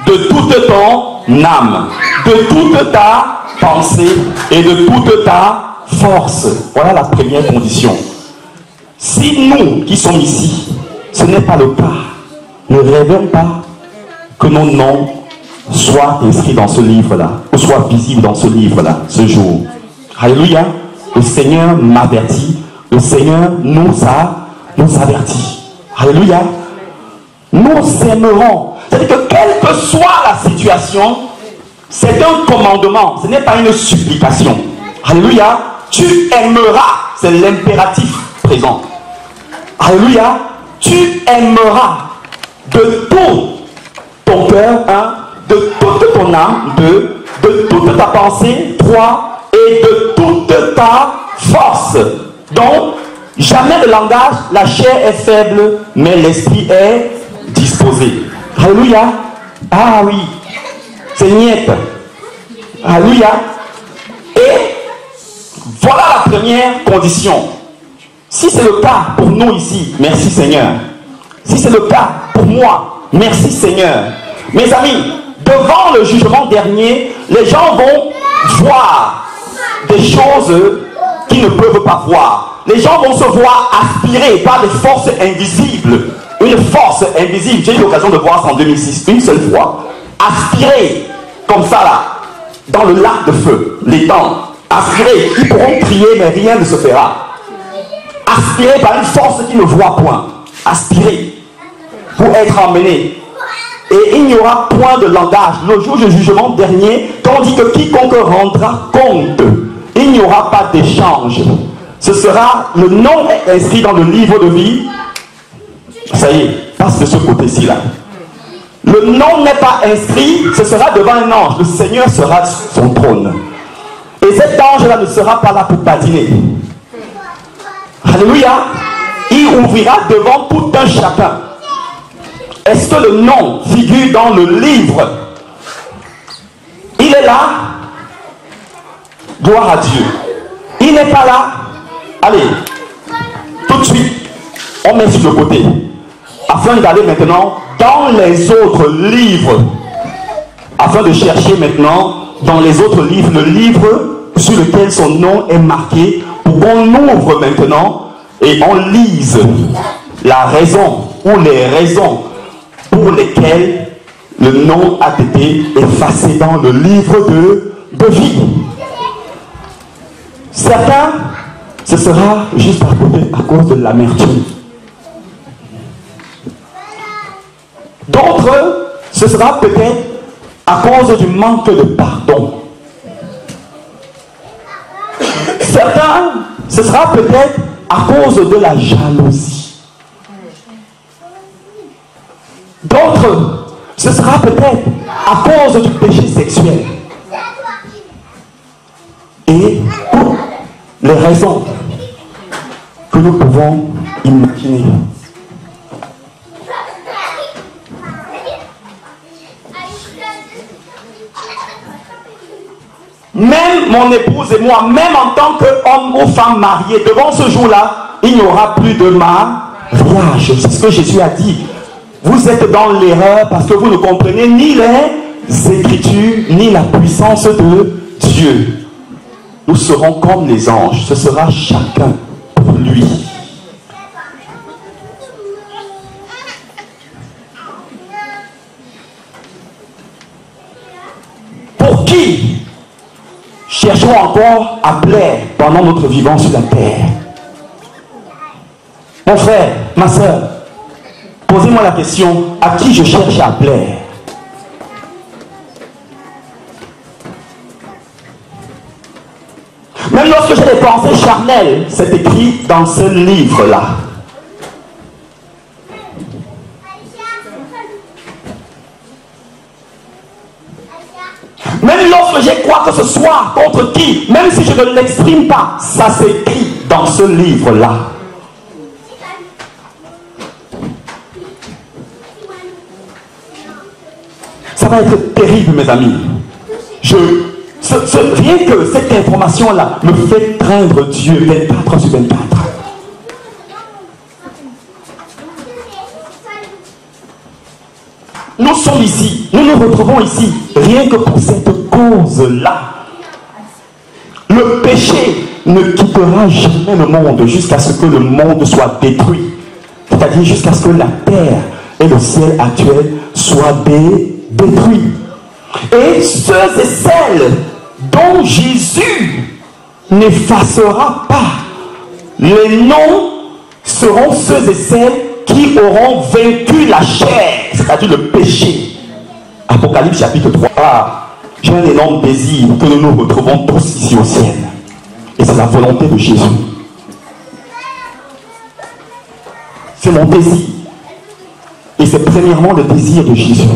de toute ton âme, de toute ta pensée et de toute ta force. Voilà la première condition. Si nous qui sommes ici, ce n'est pas le cas, ne rêvons pas que nos noms soient inscrits dans ce livre-là, ou soient visibles dans ce livre-là, ce jour. Alléluia. Le Seigneur m'avertit, le Seigneur nous avertit. Alléluia. Nous aimerons. C'est-à-dire que quelle que soit la situation, c'est un commandement, ce n'est pas une supplication. Alléluia. Tu aimeras, c'est l'impératif présent. Alléluia. Tu aimeras de tout ton cœur, de toute ton âme, de toute ta pensée, 3, et de toute ta force. Donc, jamais le langage, la chair est faible, mais l'esprit est disposé. Alléluia. Ah oui, c'est niette. Alléluia. Et voilà la première condition. Si c'est le cas pour nous ici, merci Seigneur. Si c'est le cas pour moi, merci Seigneur. Mes amis, devant le jugement dernier, les gens vont voir des choses qu'ils ne peuvent pas voir. Les gens vont se voir aspirés par des forces invisibles. Une force invisible, j'ai eu l'occasion de voir ça en 2006, une seule fois. Aspirés, comme ça là, dans le lac de feu, les dents. Aspirés, ils pourront crier mais rien ne se fera. Aspirés par une force qu'ils ne voient point. Aspirés pour être emmenés. Et il n'y aura point de langage. Le jour du jugement dernier, quand on dit que quiconque rendra compte, il n'y aura pas d'échange. Ce sera, le nom est inscrit dans le livre de vie. Ça y est, passe de ce côté-ci là. Le nom n'est pas inscrit, ce sera devant un ange. Le Seigneur sera sur son trône. Et cet ange-là ne sera pas là pour badiner. Alléluia. Il ouvrira devant tout un chacun. Est-ce que le nom figure dans le livre? Il est là. Gloire à Dieu. Il n'est pas là. Allez, tout de suite, on met sur le côté. Afin d'aller maintenant dans les autres livres. Afin de chercher maintenant dans les autres livres, le livre sur lequel son nom est marqué, pour qu'on ouvre maintenant et on lise la raison ou les raisons pour lesquelles le nom a été effacé dans le livre de vie. Certains, ce sera juste à cause de l'amertume. D'autres, ce sera peut-être à cause du manque de pardon. Certains, ce sera peut-être à cause de la jalousie. D'autres, ce sera peut-être à cause du péché sexuel. Et toutes les raisons que nous pouvons imaginer. Même mon épouse et moi, même en tant qu'homme ou femme mariés, devant ce jour-là, il n'y aura plus de mariage. C'est ce que Jésus a dit. Vous êtes dans l'erreur parce que vous ne comprenez ni les Écritures, ni la puissance de Dieu. Nous serons comme les anges. Ce sera chacun pour lui. Pour qui cherchons encore à plaire pendant notre vivant sur la terre? Mon frère, ma soeur, posez-moi la question, à qui je cherche à plaire? Même lorsque j'ai des pensées charnelles, c'est écrit dans ce livre-là. Même lorsque j'ai quoi que ce soit contre qui, même si je ne l'exprime pas, ça s'écrit dans ce livre-là. Ça va être terrible, mes amis. Rien que cette information-là me fait craindre Dieu 24 sur 24. Nous sommes ici, nous nous retrouvons ici, rien que pour cette cause-là. Le péché ne quittera jamais le monde jusqu'à ce que le monde soit détruit. C'est-à-dire jusqu'à ce que la terre et le ciel actuel soient détruits. Et ceux et celles dont Jésus n'effacera pas, les noms seront ceux et celles qui auront vaincu la chair, c'est-à-dire le péché. Apocalypse chapitre 3. J'ai un énorme désir que nous nous retrouvons tous ici au ciel. Et c'est la volonté de Jésus. C'est mon désir. Et c'est premièrement le désir de Jésus.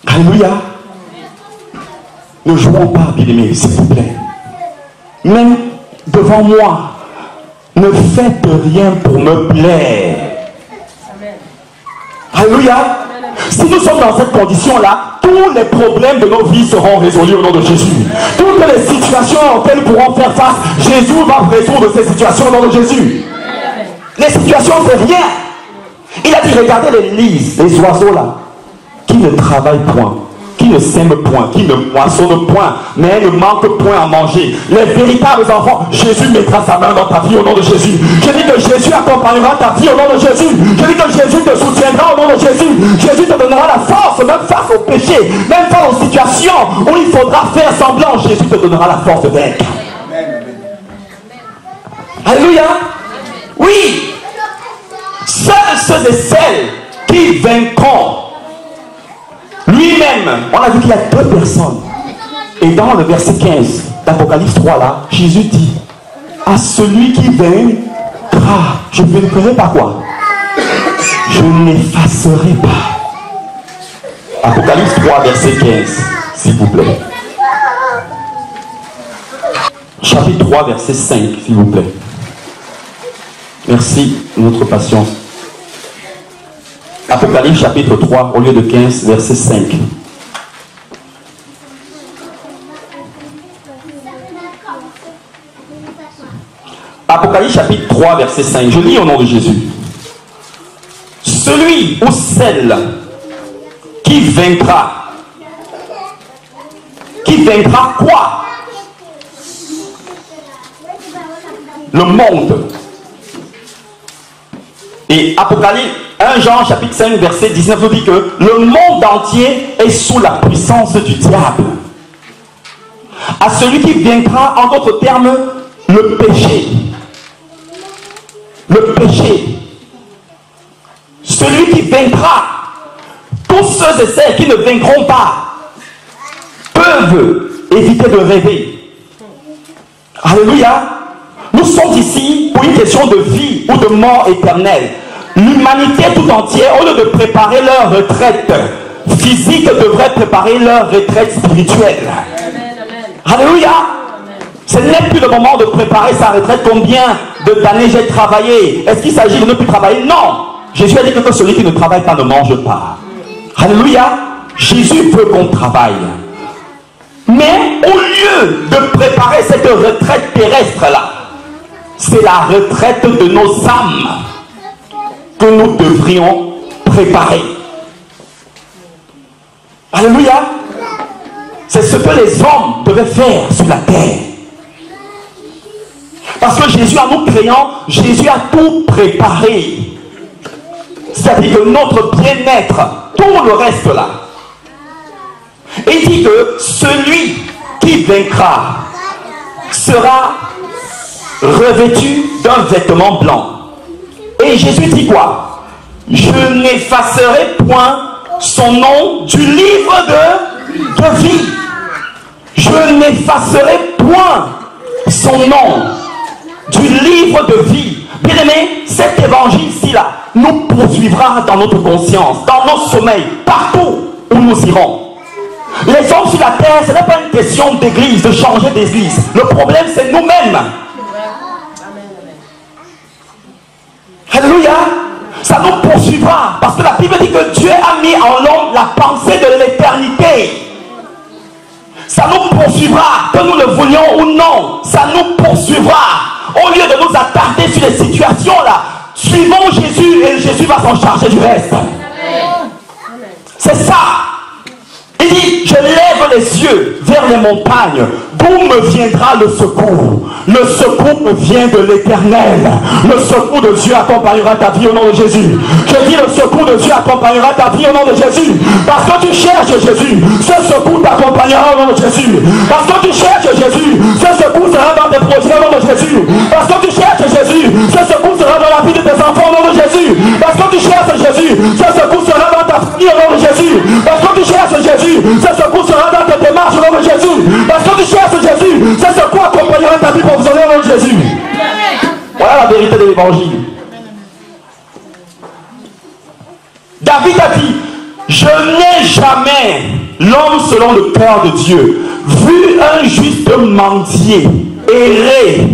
Alléluia. Ne jouons pas, bien-aimés, s'il vous plaît. Même devant moi, ne faites rien pour me plaire. Alléluia. Si nous sommes dans cette condition-là, tous les problèmes de nos vies seront résolus au nom de Jésus. Toutes les situations auxquelles nous pourrons faire face, Jésus va résoudre ces situations au nom de Jésus. Les situations, c'est rien. Il a dit, regardez les lys, les oiseaux là, qui ne travaillent point, qui ne sèment point, qui ne moissonnent point, mais ne manquent point à manger. Les véritables enfants, Jésus mettra sa main dans ta vie au nom de Jésus. Je dis que Jésus accompagnera ta vie au nom de Jésus. Je dis que Jésus te soutiendra au nom de Jésus. Jésus te donnera la force, même face au péché, même face aux situations où il faudra faire semblant. Jésus te donnera la force d'être. Alléluia. Oui. Seuls ceux et celles qui vaincront lui-même. On a vu qu'il y a deux personnes. Et dans le verset 15 d'Apocalypse 3 là, Jésus dit, à celui qui vaincra, je ne vaincrai pas quoi? Je n'effacerai pas. Apocalypse 3 verset 15, s'il vous plaît. Chapitre 3 verset 5, s'il vous plaît. Merci de notre patience. Apocalypse chapitre 3 au lieu de 15 verset 5. Apocalypse chapitre 3 verset 5. Je lis au nom de Jésus. Celui ou celle qui vaincra quoi? Le monde. Et Apocalypse 1 Jean chapitre 5 verset 19 nous dit que le monde entier est sous la puissance du diable. À celui qui vaincra, en d'autres termes, le péché. Le péché. Celui qui vaincra, tous ceux et celles qui ne vaincront pas peuvent éviter de rêver. Alléluia. Nous sommes ici pour une question de vie ou de mort éternelle. L'humanité tout entière, au lieu de préparer leur retraite physique, devrait préparer leur retraite spirituelle. Alléluia. Ce n'est plus le moment de préparer sa retraite. Combien d'années j'ai travaillé? Est-ce qu'il s'agit de ne plus travailler? Non. Jésus a dit que celui qui ne travaille pas ne mange pas. Alléluia. Jésus veut qu'on travaille. Mais au lieu de préparer cette retraite terrestre-là, c'est la retraite de nos âmes que nous devrions préparer. Alléluia. C'est ce que les hommes devaient faire sur la terre. Parce que Jésus, en nous créant, Jésus a tout préparé. C'est-à-dire que notre bien-être, tout le reste là. Il dit que celui qui vaincra sera revêtu d'un vêtement blanc. Et Jésus dit quoi? Je n'effacerai point son nom du livre de vie. Je n'effacerai point son nom du livre de vie. Bien aimé, cet évangile-ci là nous poursuivra dans notre conscience, dans nos sommeils, partout où nous irons. Les hommes sur la terre, ce n'est pas une question d'église, de changer d'église. Le problème, c'est nous-mêmes. Alléluia. Ça nous poursuivra. Parce que la Bible dit que Dieu a mis en l'homme la pensée de l'éternité. Ça nous poursuivra, que nous le voulions ou non. Ça nous poursuivra. Au lieu de nous attarder sur les situations là, suivons Jésus et Jésus va s'en charger du reste. C'est ça. Il dit, je lève les yeux vers les montagnes. D'où me viendra le secours? Le secours me vient de l'Éternel. Le secours de Dieu accompagnera ta vie au nom de Jésus. Je dis, le secours de Dieu accompagnera ta vie au nom de Jésus. Parce que tu cherches Jésus, ce secours t'accompagnera au nom de Jésus. Parce que tu cherches Jésus, ce secours sera dans tes projets au nom de Jésus. Parce que tu cherches Jésus, ce secours sera dans la vie de tes enfants au nom de Jésus. Parce que tu cherches Jésus, ce secours sera dans ta famille au nom de Jésus. Parce que tu cherches Jésus, ce secours sera dans tes démarches au nom de Jésus. Parce que tu cherches Jésus, ce secours accompagnera ta vie professionnelle au nom de Jésus. Voilà la vérité de l'évangile. David a dit, je n'ai jamais, l'homme selon le cœur de Dieu, vu un juste mendier errer.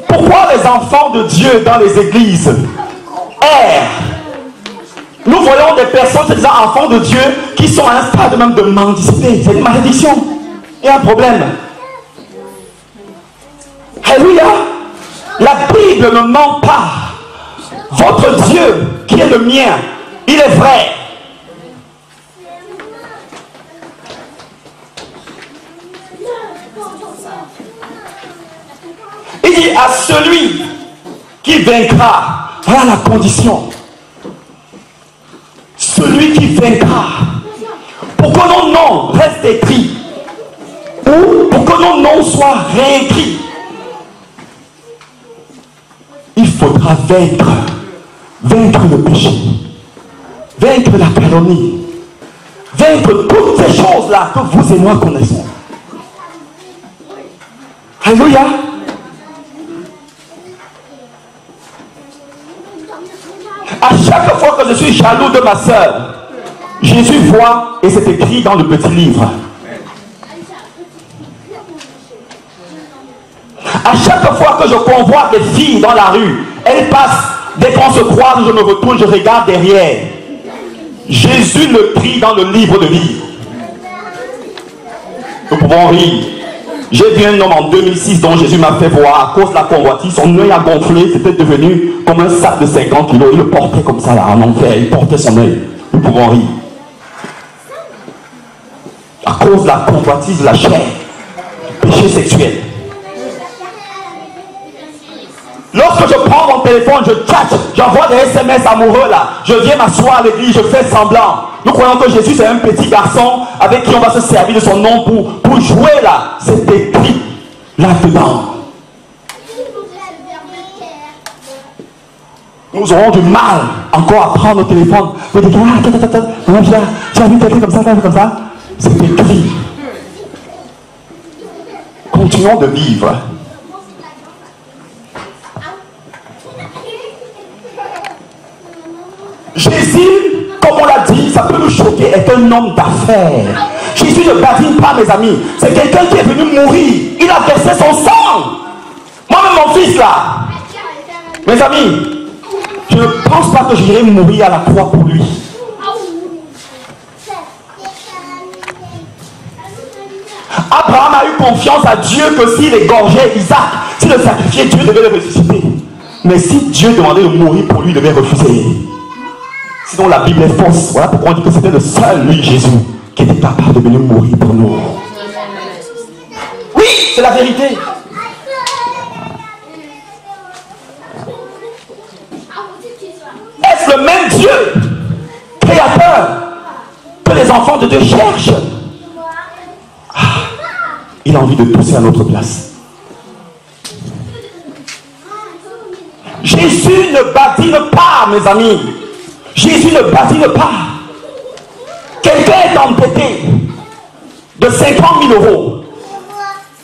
Pourquoi les enfants de Dieu dans les églises errent? Nous voyons des personnes, ces enfants de Dieu, qui sont à un stade même de mendicité. C'est une malédiction. Il y a un problème. Alléluia. La Bible ne ment pas. Votre Dieu, qui est le mien, il est vrai. Il dit à celui qui vaincra, voilà la condition. Celui qui vaincra, pour que nos noms restent écrits, ou pour que nos noms soient réécrits, il faudra vaincre le péché, vaincre la calomnie, vaincre toutes ces choses-là que vous et moi connaissons. Alléluia. À chaque fois que je suis jaloux de ma soeur, Jésus voit et c'est écrit dans le petit livre. À chaque fois que je convoite des filles dans la rue, elles passent, dès qu'on se croise, je me retourne, je regarde derrière. Jésus le prie dans le livre de vie. Nous pouvons rire. J'ai vu un homme en 2006 dont Jésus m'a fait voir, à cause de la convoitise, son œil a gonflé, c'était devenu comme un sac de 50 kilos. Il le portait comme ça là, en enfer, il portait son œil. Nous pouvons rire. À cause de la convoitise de la chair, du péché sexuel. Lorsque je prends mon téléphone, je chatte, j'envoie des SMS amoureux là. Je viens m'asseoir à l'église, je fais semblant. Nous croyons que Jésus c'est un petit garçon avec qui on va se servir de son nom pour jouer là. C'est écrit là-dedans. Nous aurons du mal encore à prendre nos téléphones. Vous dites, tu as vu quelqu'un comme ça, comme ça. C'est écrit. Continuons de vivre. Jésus, comme on l'a dit, ça peut nous choquer, est un homme d'affaires. Jésus ne badine pas, mes amis. C'est quelqu'un qui est venu mourir. Il a versé son sang. Moi-même, mon fils, là. Mes amis, je ne pense pas que j'irai mourir à la croix pour lui. Abraham a eu confiance à Dieu que s'il égorgeait Isaac, s'il le sacrifiait, Dieu devait le ressusciter. Mais si Dieu demandait de mourir pour lui, il devait refuser. Sinon la Bible est fausse. Voilà pourquoi on dit que c'était le seul, lui, Jésus, qui était capable de venir mourir pour nous. Oui, c'est la vérité. Est-ce le même Dieu, créateur, que les enfants de Dieu cherchent? Il a envie de pousser à notre place. Jésus ne badine pas, mes amis. Jésus ne badine pas. Quelqu'un est endetté de 50 000 euros.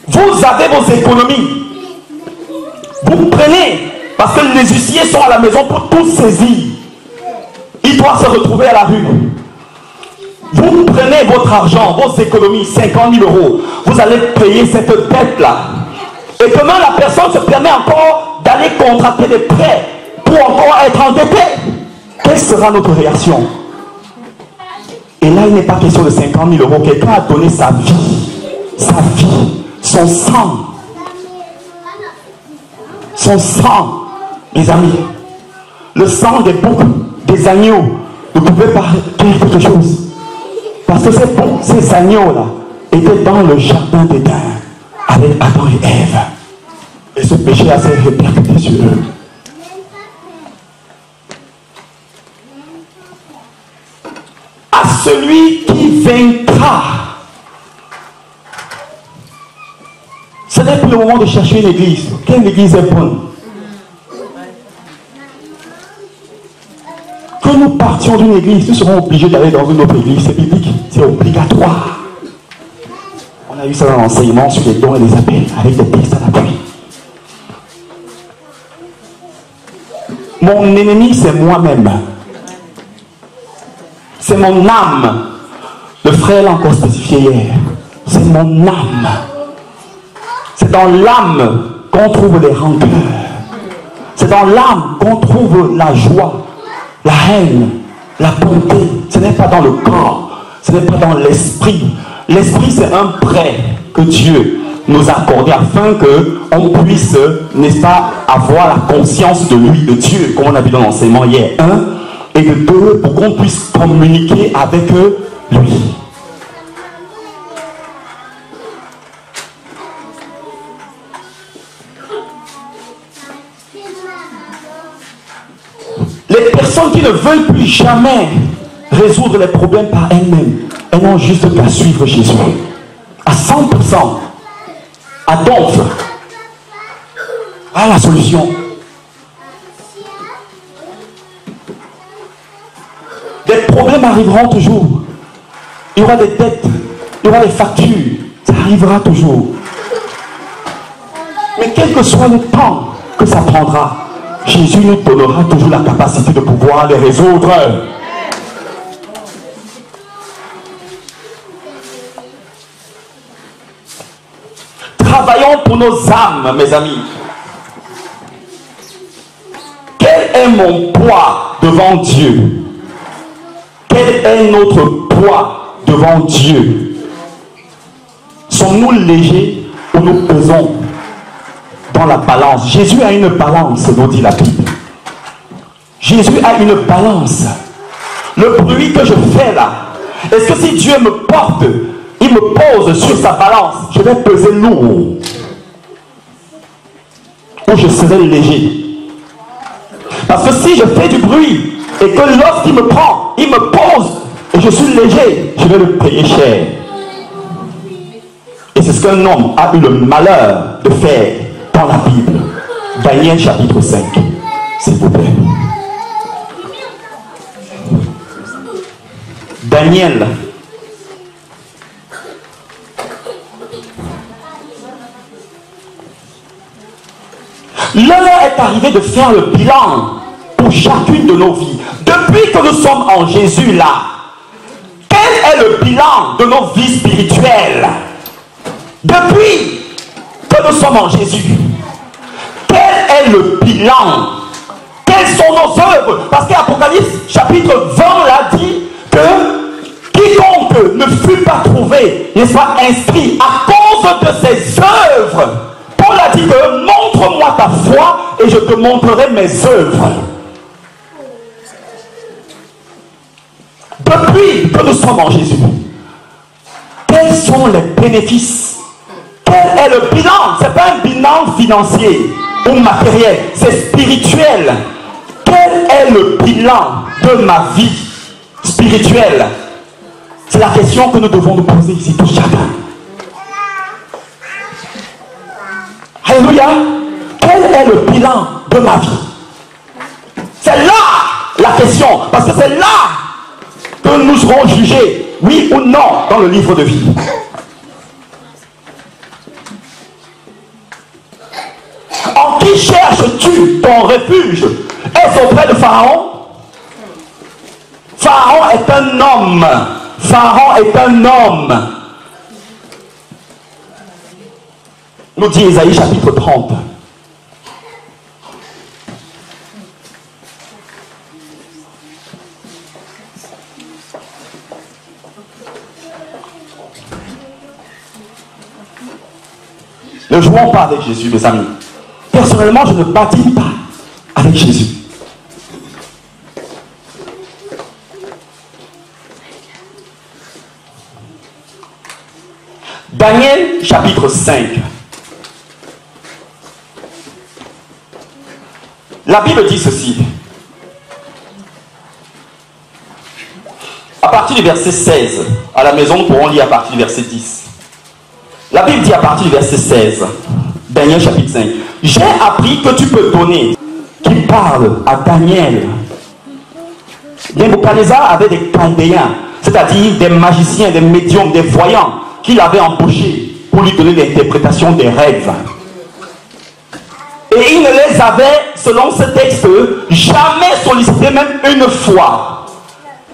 Vous avez vos économies. Vous prenez, parce que les huissiers sont à la maison pour tout saisir. Il doit se retrouver à la rue. Vous prenez votre argent, vos économies, 50 000 euros. Vous allez payer cette dette-là. Et demain, la personne se permet encore d'aller contracter des prêts pour encore être endetté. Quelle sera notre réaction? Et là, il n'est pas question de 50 000 euros. Quelqu'un a donné sa vie, son sang. Son sang, mes amis. Le sang des boucs, des agneaux, ne pouvait pas faire quelque chose. Parce que ces agneaux-là étaient dans le jardin d'Éden avec Adam et Ève. Et ce péché a s'est répercuté sur eux. À celui qui vaincra. Ce n'est plus le moment de chercher une église. Quelle église est bonne? Que nous partions d'une église, nous serons obligés d'aller dans une autre église. C'est biblique, c'est obligatoire. On a eu ça dans l'enseignement sur les dons et les appels, avec des textes à l'appui. Mon ennemi, c'est moi-même. C'est mon âme. Le frère l'a encore spécifié hier. C'est mon âme. C'est dans l'âme qu'on trouve les rancœurs. C'est dans l'âme qu'on trouve la joie, la haine, la bonté. Ce n'est pas dans le corps, ce n'est pas dans l'esprit. L'esprit, c'est un prêt que Dieu nous a accordé afin qu'on puisse, n'est-ce pas, avoir la conscience de lui, de Dieu, comme on a vu dans l'enseignement hier. Un, et de deux, pour qu'on puisse communiquer avec lui. Les personnes qui ne veulent plus jamais résoudre les problèmes par elles-mêmes, elles n'ont juste qu'à suivre Jésus. À 100%. Adolphe a la solution. Des problèmes arriveront toujours. Il y aura des dettes, il y aura des factures. Ça arrivera toujours. Mais quel que soit le temps que ça prendra, Jésus nous donnera toujours la capacité de pouvoir les résoudre. Travaillons pour nos âmes, mes amis. Quel est mon poids devant Dieu? Quel est notre poids devant Dieu? Sommes-nous légers ou nous pesons dans la balance? Jésus a une balance, nous dit la Bible. Jésus a une balance. Le bruit que je fais là, est-ce que si Dieu me porte, il me pose sur sa balance, je vais peser lourd, ou je serai léger? Parce que si je fais du bruit et que lorsqu'il me prend, il me pose et je suis léger, je vais le payer cher. Et c'est ce qu'un homme a eu le malheur de faire dans la Bible. Daniel chapitre 5. S'il vous plaît. Daniel. L'heure est arrivée de faire le bilan pour chacune de nos vies. Depuis que nous sommes en Jésus là, quel est le bilan de nos vies spirituelles? Depuis que nous sommes en Jésus, quel est le bilan? Quelles sont nos œuvres? Parce qu'Apocalypse chapitre 20 l'a dit que quiconque ne fut pas trouvé, n'est-ce pas, inscrit à cause de ses œuvres. Paul a dit que montre-moi ta foi et je te montrerai mes œuvres. Depuis que nous sommes en Jésus, quels sont les bénéfices? Quel est le bilan? Ce n'est pas un bilan financier ou matériel, c'est spirituel. Quel est le bilan de ma vie spirituelle? C'est la question que nous devons nous poser ici tous chacun. Alléluia. Quel est le bilan de ma vie? C'est là la question, parce que c'est là que nous serons jugés, oui ou non, dans le livre de vie. En qui cherches-tu ton refuge? Est-ce auprès de Pharaon? Pharaon est un homme. Pharaon est un homme. Nous dit Ésaïe chapitre 30. Ne jouons pas avec Jésus, mes amis. Personnellement, je ne badine pas avec Jésus. Daniel chapitre 5. La Bible dit ceci. À partir du verset 16, à la maison, nous pourrons lire à partir du verset 10. La Bible dit à partir du verset 16, Daniel chapitre 5. J'ai appris que tu peux donner, qui parle à Daniel. Nebuchadnezzar avait des chaldéens, c'est-à-dire des magiciens, des médiums, des voyants, qu'il avait embauchés pour lui donner l'interprétation des rêves. Et il ne les avait, selon ce texte, jamais sollicité même une fois.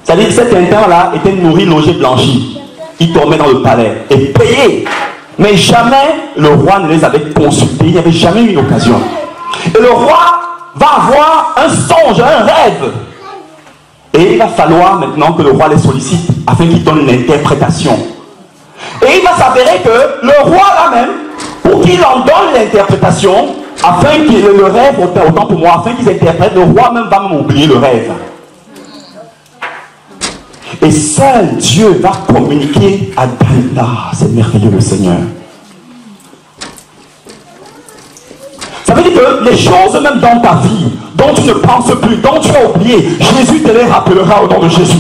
C'est-à-dire que cet interne-là était nourri, logé, blanchi. Il dormait dans le palais et payé. Mais jamais le roi ne les avait consultés. Il n'y avait jamais eu une occasion. Et le roi va avoir un songe, un rêve. Et il va falloir maintenant que le roi les sollicite afin qu'il donne l'interprétation. Et il va s'avérer que le roi là-même, pour qu'il en donne l'interprétation, afin qu'il le rêve, autant pour moi, afin qu'ils interprètent, le roi même va m'oublier le rêve. Et seul Dieu va communiquer à Daniel. Ah, c'est merveilleux le Seigneur. Ça veut dire que les choses même dans ta vie, dont tu ne penses plus, dont tu as oublié, Jésus te les rappellera au nom de Jésus.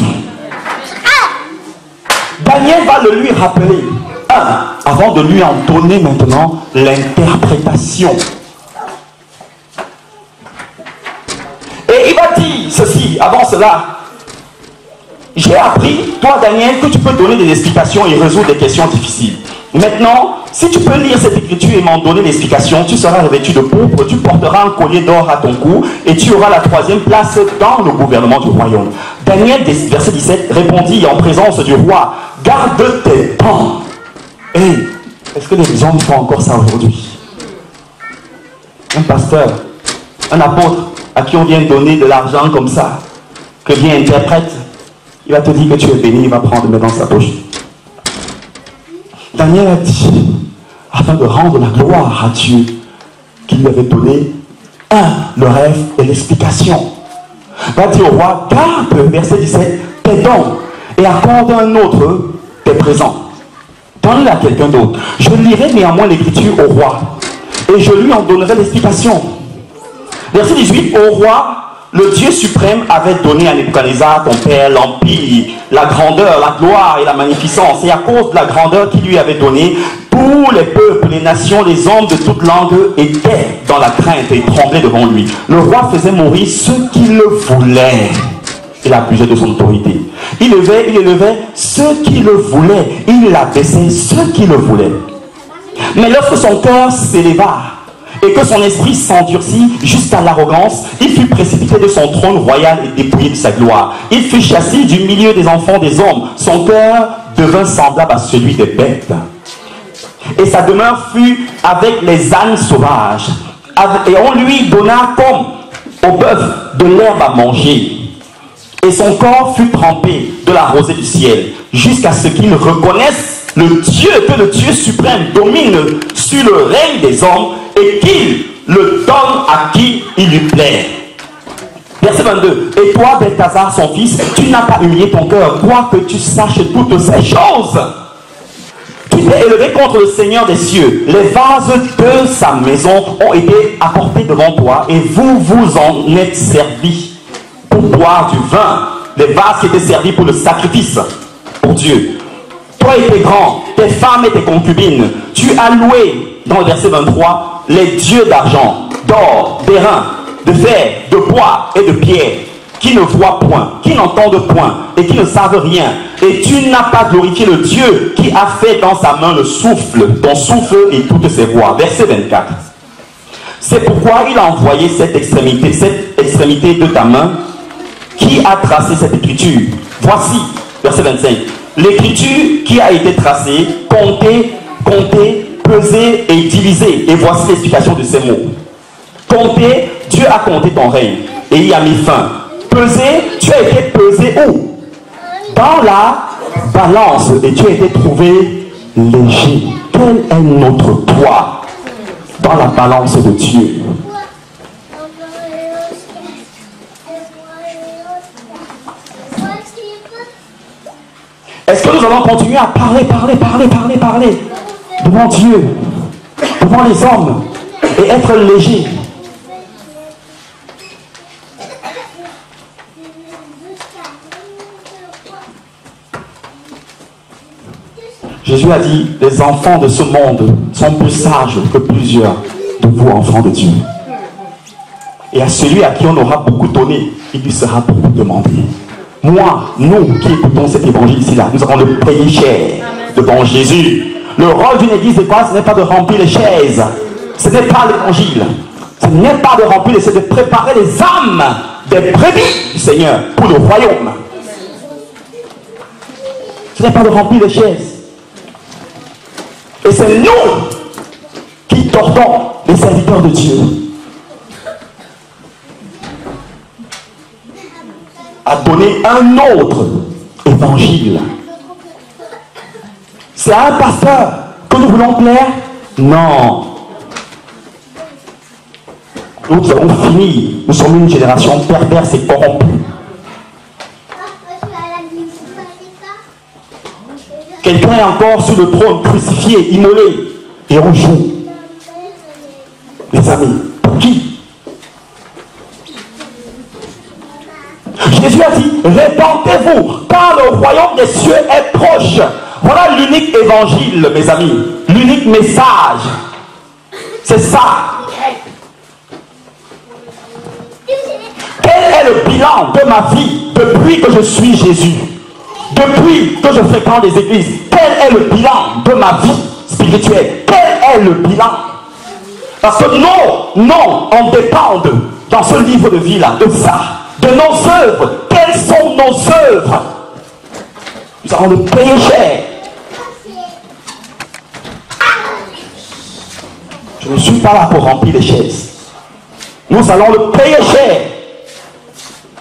Daniel va le lui rappeler. Avant de lui en donner maintenant l'interprétation. Et il va dire ceci, avant cela. J'ai appris, toi Daniel, que tu peux donner des explications et résoudre des questions difficiles. Maintenant, si tu peux lire cette écriture et m'en donner l'explication, tu seras revêtu de pourpre, tu porteras un collier d'or à ton cou et tu auras la 3e place dans le gouvernement du royaume. Daniel, verset 17, répondit en présence du roi, garde tes dents. Hey, est-ce que les hommes font encore ça aujourd'hui? Un pasteur, un apôtre à qui on vient donner de l'argent comme ça, que vient interprète, il va te dire que tu es béni, il va prendre mais dans sa poche. Daniel a dit, afin de rendre la gloire à Dieu, qu'il lui avait donné le rêve et l'explication. Va dire au roi, garde, verset 17, tes dons et accorde un autre tes présents. Donne-le à quelqu'un d'autre. Je lirai néanmoins l'écriture au roi et je lui en donnerai l'explication. Verset 18, au roi, le Dieu suprême avait donné à Nebuchadnezzar, ton père, l'empire, la grandeur, la gloire et la magnificence. Et à cause de la grandeur qu'il lui avait donnée, tous les peuples, les nations, les hommes de toute langue étaient dans la crainte et tremblaient devant lui. Le roi faisait mourir ceux qui le voulaient. Il abusait de son autorité. Il élevait ceux qui le voulaient. Il abaissait ceux qui le voulaient. Mais lorsque son cœur s'éleva et que son esprit s'endurcit jusqu'à l'arrogance, il fut précipité de son trône royal et dépouillé de sa gloire. Il fut chassé du milieu des enfants des hommes. Son cœur devint semblable à celui des bêtes. Et sa demeure fut avec les ânes sauvages. Et on lui donna comme au bœuf de l'herbe à manger. Et son corps fut trempé de la rosée du ciel, jusqu'à ce qu'il reconnaisse que le Dieu suprême domine sur le règne des hommes et qu'il le donne à qui il lui plaît. Verset 22. Et toi, Belthazar, son fils, tu n'as pas humilié ton cœur, quoique tu saches toutes ces choses. Tu t'es élevé contre le Seigneur des cieux. Les vases de sa maison ont été apportés devant toi et vous vous en êtes servis pour boire du vin. Les vases qui étaient servis pour le sacrifice pour Dieu. Toi et tes grands, tes femmes et tes concubines, tu as loué, dans le verset 23, les dieux d'argent, d'or, d'airain, de fer, de bois et de pierre, qui ne voient point, qui n'entendent point et qui ne savent rien. Et tu n'as pas glorifié le Dieu qui a fait dans sa main le souffle, ton souffle et toutes ses voix. Verset 24. C'est pourquoi il a envoyé cette extrémité de ta main qui a tracé cette écriture. Voici, verset 25, l'écriture qui a été tracée, comptée, pesée et divisée. Et voici l'explication de ces mots. Comptée, Dieu a compté ton règne et y a mis fin. Pesé, tu as été pesé où? Dans la balance, et tu as été trouvé léger. Quel est notre poids dans la balance de Dieu? Est-ce que nous allons continuer à parler devant Dieu, devant les hommes, et être légers? Jésus a dit, les enfants de ce monde sont plus sages que plusieurs de vous, enfants de Dieu. Et à celui à qui on aura beaucoup donné, il lui sera beaucoup demandé. Moi, nous qui écoutons cet évangile ici-là, nous allons le payer cher devant Jésus. Le rôle d'une église, c'est quoi? Ce n'est pas de remplir les chaises. Ce n'est pas l'évangile. Ce n'est pas de remplir, c'est de préparer les âmes des brebis du Seigneur pour le royaume. Ce n'est pas de remplir les chaises. Et c'est nous qui tordons les serviteurs de Dieu à donner un autre évangile. C'est à un pasteur que nous voulons plaire? Non. Nous avons fini. Nous sommes une génération perverse et corrompue. Quelqu'un est encore sur le trône, crucifié, immolé, et on joue. Les amis, pour qui? Jésus a dit, répentez-vous, car le royaume des cieux est proche. Voilà l'unique évangile, mes amis, l'unique message. C'est ça. Quel est le bilan de ma vie depuis que je suis Jésus? Depuis que je fréquente les églises, quel est le bilan de ma vie spirituelle? Quel est le bilan? Parce que non, on dépend dans ce livre de vie-là, de ça, de nos œuvres. Quelles sont nos œuvres? Nous allons le payer cher. Je ne suis pas là pour remplir les chaises. Nous allons le payer cher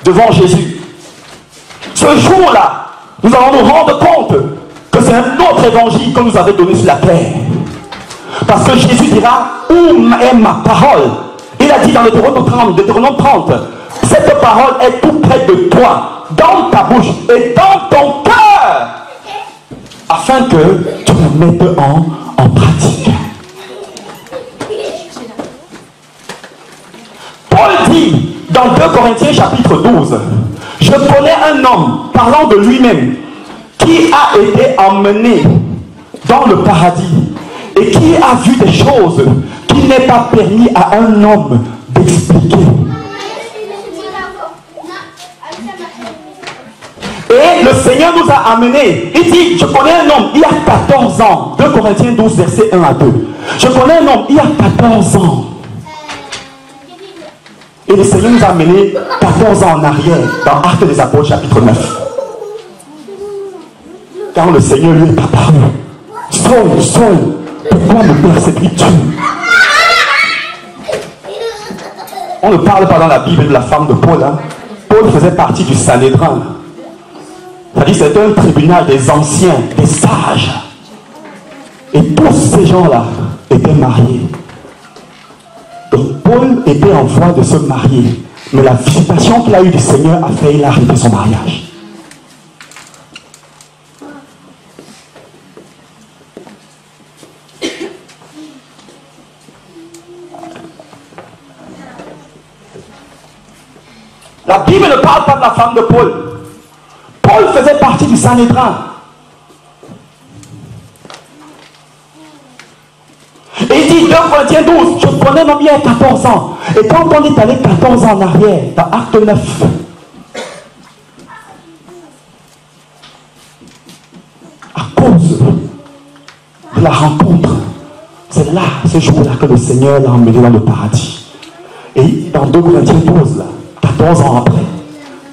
devant Jésus. Ce jour-là, nous allons nous rendre compte que c'est un autre évangile que nous avait donné sur la terre. Parce que Jésus dira, où est ma parole? Il a dit dans Deutéronome 30, cette parole est tout près de toi, dans ta bouche et dans ton cœur, afin que tu la mettes en pratique. Paul dit Dans 2 Corinthiens chapitre 12, je connais un homme parlant de lui-même qui a été emmené dans le paradis et qui a vu des choses qui n'est pas permis à un homme d'expliquer. Et le Seigneur nous a amenés. Il dit, je connais un homme, il y a 14 ans. 2 Corinthiens 12, versets 1 à 2. Je connais un homme, il y a 14 ans. Et le Seigneur nous a amenés 14 ans en arrière, dans Actes des Apôtres, chapitre 9. Quand le Seigneur lui est apparu. Saul, pourquoi me persécutes-tu? On ne parle pas dans la Bible de la femme de Paul. Hein? Paul faisait partie du Sanhédrin. C'est-à-dire c'est un tribunal des anciens, des sages. Et tous ces gens-là étaient mariés. Donc Paul était en voie de se marier. Mais la visitation qu'il a eue du Seigneur a fait arrêter son mariage. La Bible ne parle pas de la femme de Paul. Paul faisait partie du Sanhédrin. Et il dit 2 Corinthiens 12, je connais un homme il y a 14 ans. Et quand on est allé 14 ans en arrière, dans Acte 9, à cause de la rencontre, c'est là, ce jour-là, que le Seigneur l'a emmené dans le paradis. Et dans 2 Corinthiens 12, là, 14 ans après,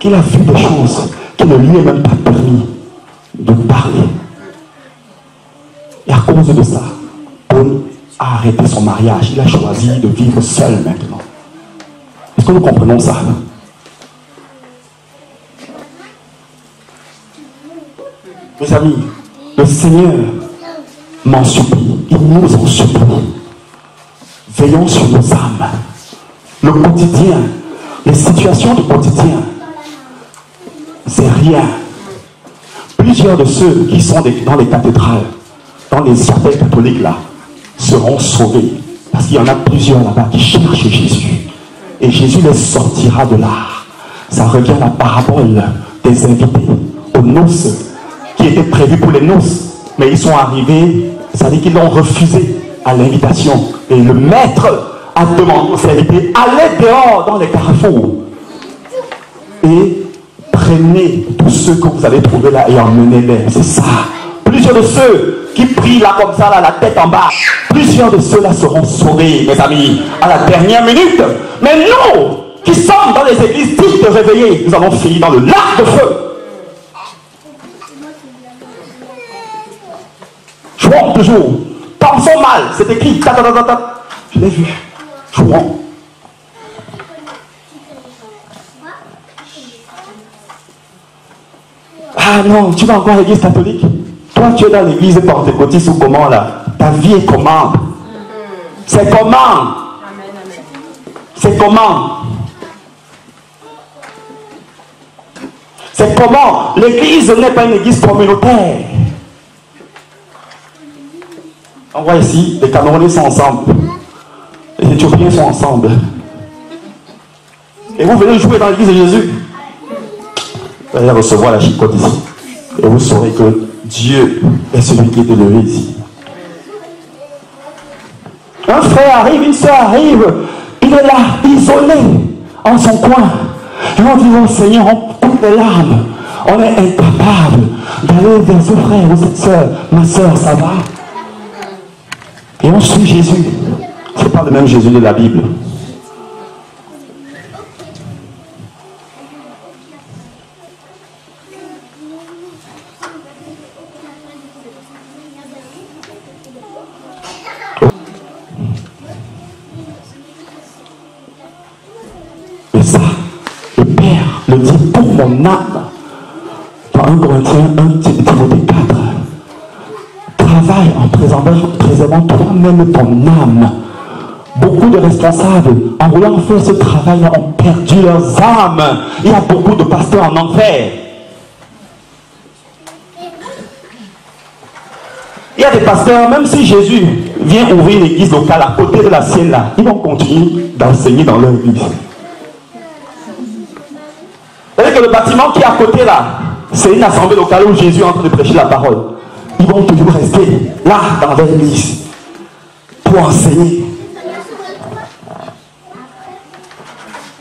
qu'il a vu des choses qui ne lui est même pas permis de parler. Et à cause de ça, Paul a arrêté son mariage. Il a choisi de vivre seul maintenant. Est-ce que nous comprenons ça? Mes amis, le Seigneur m'en supplie. Il nous en supplie. Veillons sur nos âmes. Le quotidien, les situations du quotidien, c'est rien. Plusieurs de ceux qui sont dans les cathédrales, dans les chapelles catholiques là, seront sauvés. Parce qu'il y en a plusieurs là-bas qui cherchent Jésus. Et Jésus les sortira de là. Ça revient à la parabole des invités aux noces qui étaient prévues pour les noces. Mais ils sont arrivés, ça veut dire qu'ils l'ont refusé à l'invitation. Et le maître a demandé aux invités, allez dehors dans les carrefours et prenez tous ceux que vous allez trouver là et emmenez-les. C'est ça. Plusieurs de ceux qui prient là comme ça, là, la tête en bas, plusieurs de ceux-là seront sauvés, mes amis, à la dernière minute. Mais nous, qui sommes dans les églises dites de réveiller, nous allons finir dans le lac de feu. Jouons toujours. Pensons mal. C'est écrit. Je l'ai vu. Jouons. Ah non, tu vas encore à l'église catholique? Toi, tu es dans l'église pentecôtiste ou comment là? Ta vie est comment? C'est comment? C'est comment? C'est comment? L'église n'est pas une église communautaire. On voit ici, les Camerounais sont ensemble. Les Éthiopiens sont ensemble. Et vous venez jouer dans l'église de Jésus. Vous allez recevoir la chicotte ici. Et vous saurez que Dieu est celui qui est élevé ici. Un frère arrive, une soeur arrive. Il est là, isolé, en son coin. Et on dit au Seigneur, on coupe les larmes. On est incapable d'aller vers ce frère ou cette soeur. Ma soeur, ça va? Et on suit Jésus. Ce n'est pas le même Jésus de la Bible. Et ça, le Père le dit pour mon âme. Dans 1 Corinthiens 1, Timothée 4. Travaille en préservant toi-même ton âme. Beaucoup de responsables, en voulant faire ce travail-là, ont perdu leurs âmes. Il y a beaucoup de pasteurs en enfer. Il y a des pasteurs, même si Jésus vient ouvrir une église locale à côté de la sienne là, ils vont continuer d'enseigner dans leur église. C'est-à-dire que le bâtiment qui est à côté là, c'est une assemblée locale où Jésus est en train de prêcher la parole. Ils vont toujours rester là dans l'église pour enseigner.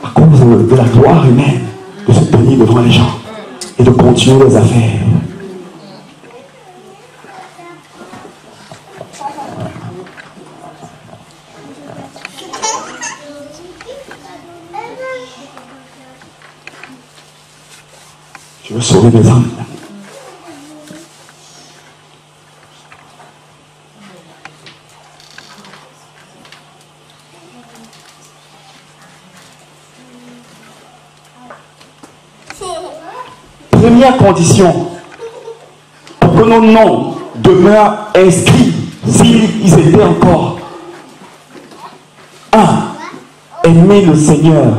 À cause de la gloire humaine, de se tenir devant les gens et de continuer les affaires. Je veux sauver des âmes. Première condition pour que nos noms demeurent inscrits, s'ils étaient encore. 1. Aimer le Seigneur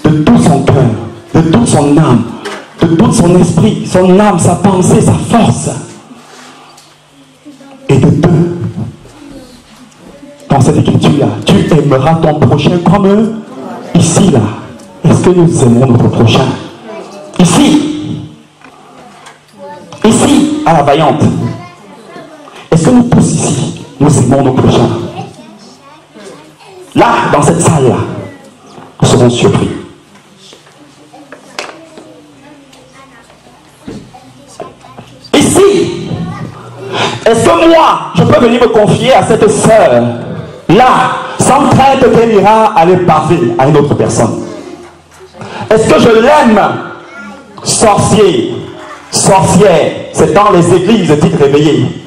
de tout son cœur, de toute son âme, de tout son esprit, son âme, sa pensée, sa force. Et de 2, dans cette écriture-là, tu aimeras ton prochain comme eux. Ici, là, est-ce que nous aimons notre prochain? Ici, à la Vaillante, est-ce que nous tous ici, nous aimons nos prochains? Là, dans cette salle-là, nous serons surpris. Ici, est-ce que moi, je peux venir me confier à cette sœur, là, sans crainte qu'elle ira aller parler à une autre personne? Est-ce que je l'aime? Sorcier, sorcière, c'est dans les églises dites réveillées.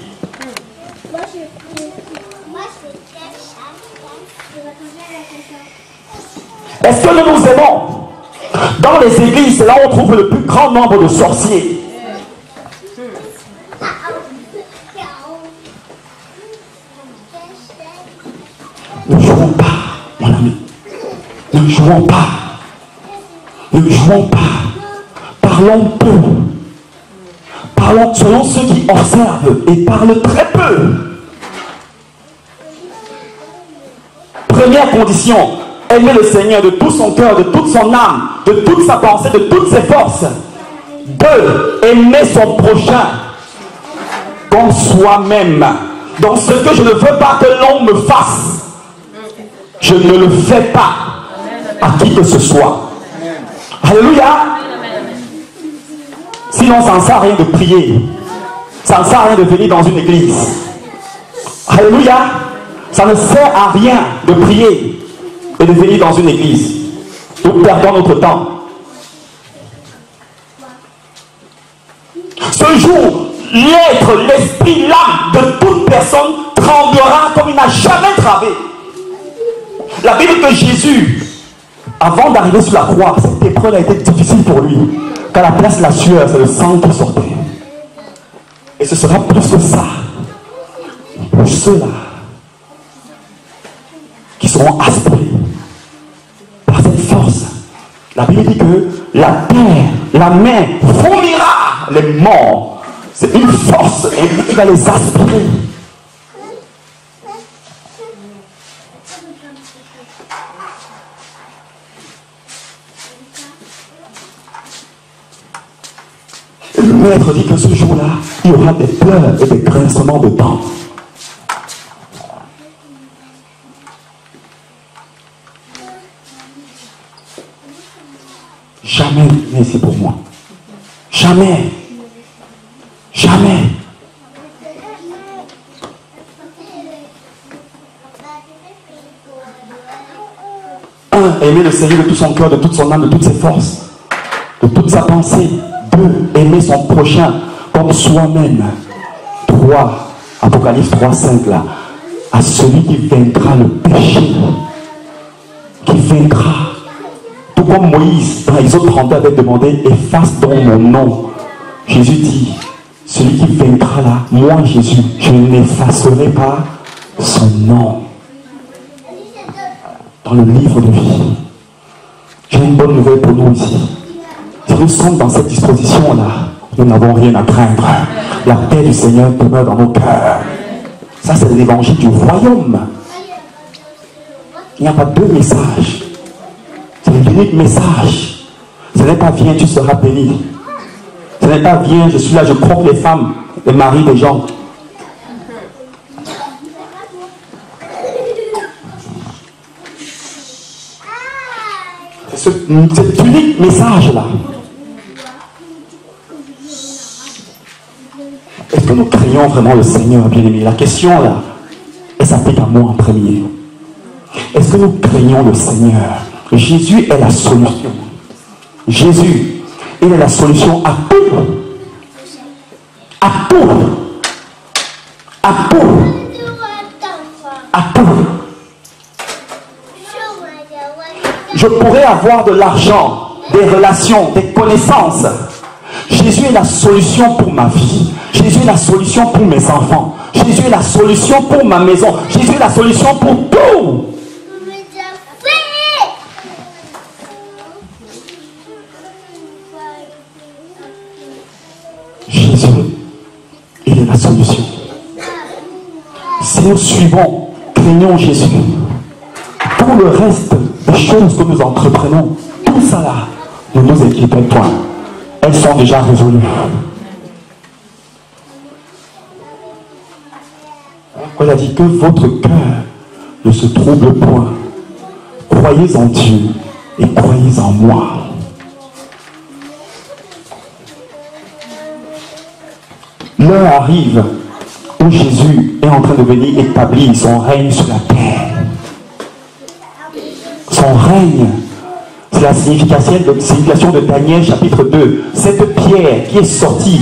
Est-ce que nous nous aimons? Dans les églises, c'est là où on trouve le plus grand nombre de sorciers. Ne jouons pas, mon ami. Ne jouons pas. Ne jouons pas. Parlons peu. Parlons selon ceux qui observent et parlent très peu. Première condition, aimer le Seigneur de tout son cœur, de toute son âme, de toute sa pensée, de toutes ses forces. 2. Aimer son prochain comme soi-même. Donc ce que je ne veux pas que l'on me fasse, je ne le fais pas à qui que ce soit. Alléluia. Sinon, ça ne sert à rien de prier. Ça ne sert à rien de venir dans une église. Alléluia. Ça ne sert à rien de prier et de venir dans une église. Nous perdons notre temps. Ce jour, l'être, l'esprit, l'âme de toute personne tremblera comme il n'a jamais tremblé. La Bible dit que Jésus, avant d'arriver sur la croix, cette épreuve a été difficile pour lui. Car la place de la sueur, c'est le sang qui sortait. Et ce sera plus que ça. Pour ceux-là qui seront aspirés par cette force. La Bible dit que la terre, la main fournira les morts. C'est une force qui va les aspirer. Le maître dit que ce jour-là, il y aura des pleurs et des grincements de dents. Jamais n'est ici pour moi. Jamais. Jamais. Aimer le Seigneur de tout son cœur, de toute son âme, de toutes ses forces, de toute sa pensée. 2. Aimer son prochain comme soi-même. 3. Apocalypse 3:5 là. À celui qui vaincra le péché. Qui vaincra. Tout comme Moïse, dans Exode 32, avait demandé, efface donc mon nom. Jésus dit, celui qui vaincra là, moi Jésus, je n'effacerai pas son nom. Dans le livre de vie. J'ai une bonne nouvelle pour nous ici. Si nous sommes dans cette disposition-là, nous n'avons rien à craindre. La paix du Seigneur demeure dans nos cœurs. Ça, c'est l'évangile du royaume. Il n'y a pas deux messages. C'est l'unique message. Ce n'est pas viens, tu seras béni. Ce n'est pas viens, je suis là, je croque les femmes, les maris des gens. Cet unique message-là. Est-ce que nous craignons vraiment le Seigneur, bien-aimé? La question là, elle s'applique à moi en premier. Est-ce que nous craignons le Seigneur? Jésus est la solution. Jésus, il est la solution à tout. À tout. À tout. À tout. Je pourrais avoir de l'argent, des relations, des connaissances. Jésus est la solution pour ma vie. Jésus est la solution pour mes enfants. Jésus est la solution pour ma maison. Jésus est la solution pour tout. Jésus, il est la solution. Si nous suivons, craignons Jésus, tout le reste des choses que nous entreprenons, tout ça là, ne nous inquiétons point. Elles sont déjà résolues. Il a dit que votre cœur ne se trouble point. Croyez en Dieu et croyez en moi. L'heure arrive où Jésus est en train de venir établir son règne sur la terre. Son règne, c'est la signification de Daniel chapitre 2. Cette pierre qui est sortie